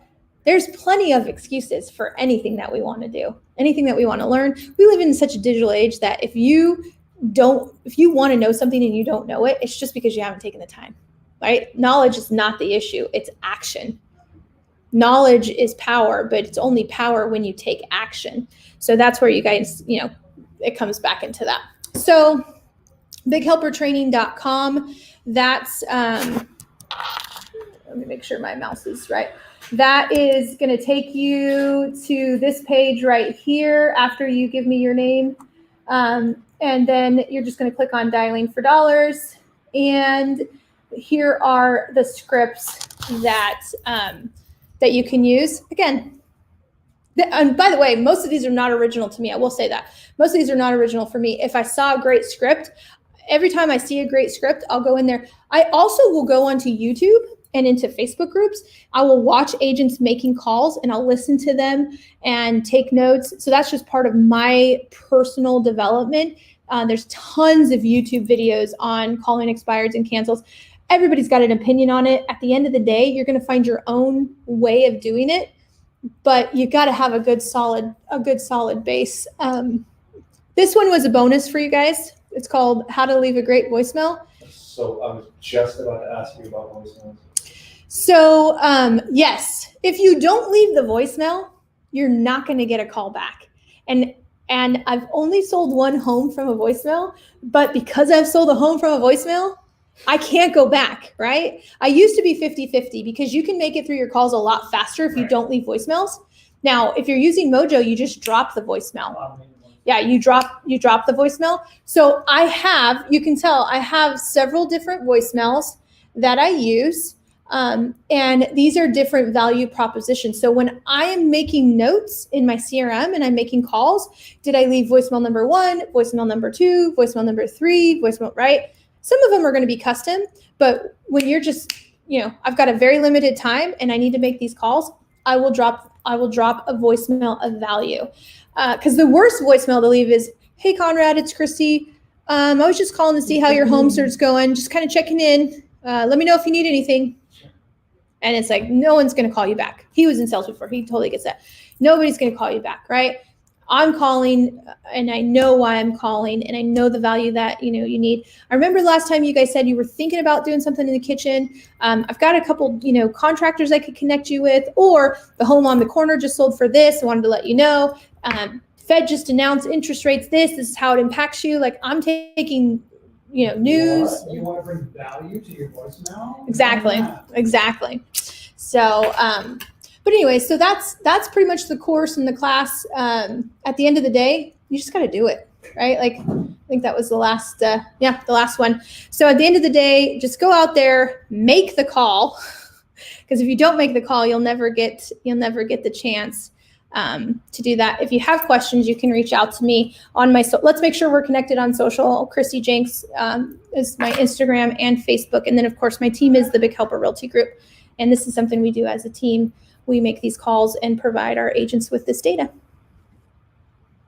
There's plenty of excuses for anything that we want to do, anything that we want to learn. We live in such a digital age that if you want to know something and you don't know it, it's just because you haven't taken the time, right? Knowledge is not the issue. It's action. Knowledge is power, but it's only power when you take action. So that's where you guys, it comes back into that. So bighelpertraining.com, that's, let me make sure my mouse is right. That is going to take you to this page right here after you give me your name. And then you're just going to click on dialing for dollars. And here are the scripts that you can use. Again, and by the way, most of these are not original to me. I will say that. Most of these are not original for me. If I saw a great script, every time I see a great script, I'll go in there. I also will go onto YouTube and into Facebook groups. I will watch agents making calls and I'll listen to them and take notes. So that's just part of my personal development. There's tons of YouTube videos on calling expireds and cancels. Everybody's got an opinion on it. At the end of the day, you're going to find your own way of doing it, but you got to have a good solid base. This one was a bonus for you guys. It's called How to Leave a Great Voicemail. So I was just about to ask you about voicemails. So yes, if you don't leave the voicemail, you're not going to get a call back. And I've only sold one home from a voicemail, but because I've sold a home from a voicemail, I can't go back, right? I used to be 50-50 because you can make it through your calls a lot faster if you don't leave voicemails. Now, if you're using Mojo, you just drop the voicemail. Yeah, you drop the voicemail. So you can tell I have several different voicemails that I use. And these are different value propositions. So when I am making notes in my CRM and I'm making calls, did I leave voicemail number 1, voicemail number 2, voicemail number 3, voicemail, right? Some of them are going to be custom, but when you're just, I've got a very limited time and I need to make these calls, I will drop a voicemail of value. Because the worst voicemail to leave is, hey, Conrad, it's Christy. I was just calling to see how your home search's going. Just kind of checking in. Let me know if you need anything. And it's like, no one's going to call you back. He was in sales before. He totally gets that. Nobody's going to call you back, right? I'm calling and I know why I'm calling and I know the value that, you need. I remember last time you guys said you were thinking about doing something in the kitchen. I've got a couple, contractors I could connect you with, or the home on the corner just sold for this. I wanted to let you know. Fed just announced interest rates. This is how it impacts you. Like I'm taking, news. You want to bring value to your voicemail? Exactly. So, but anyway, so that's pretty much the course and the class. At the end of the day, you just got to do it, right? Like I think that was the last one. So at the end of the day, just go out there, make the call, because if you don't make the call, you'll never get the chance to do that. If you have questions, you can reach out to me on let's make sure we're connected on social. Christy Jenks is my Instagram and Facebook. And then of course my team is the Big Helper Realty Group. And this is something we do as a team. We make these calls and provide our agents with this data.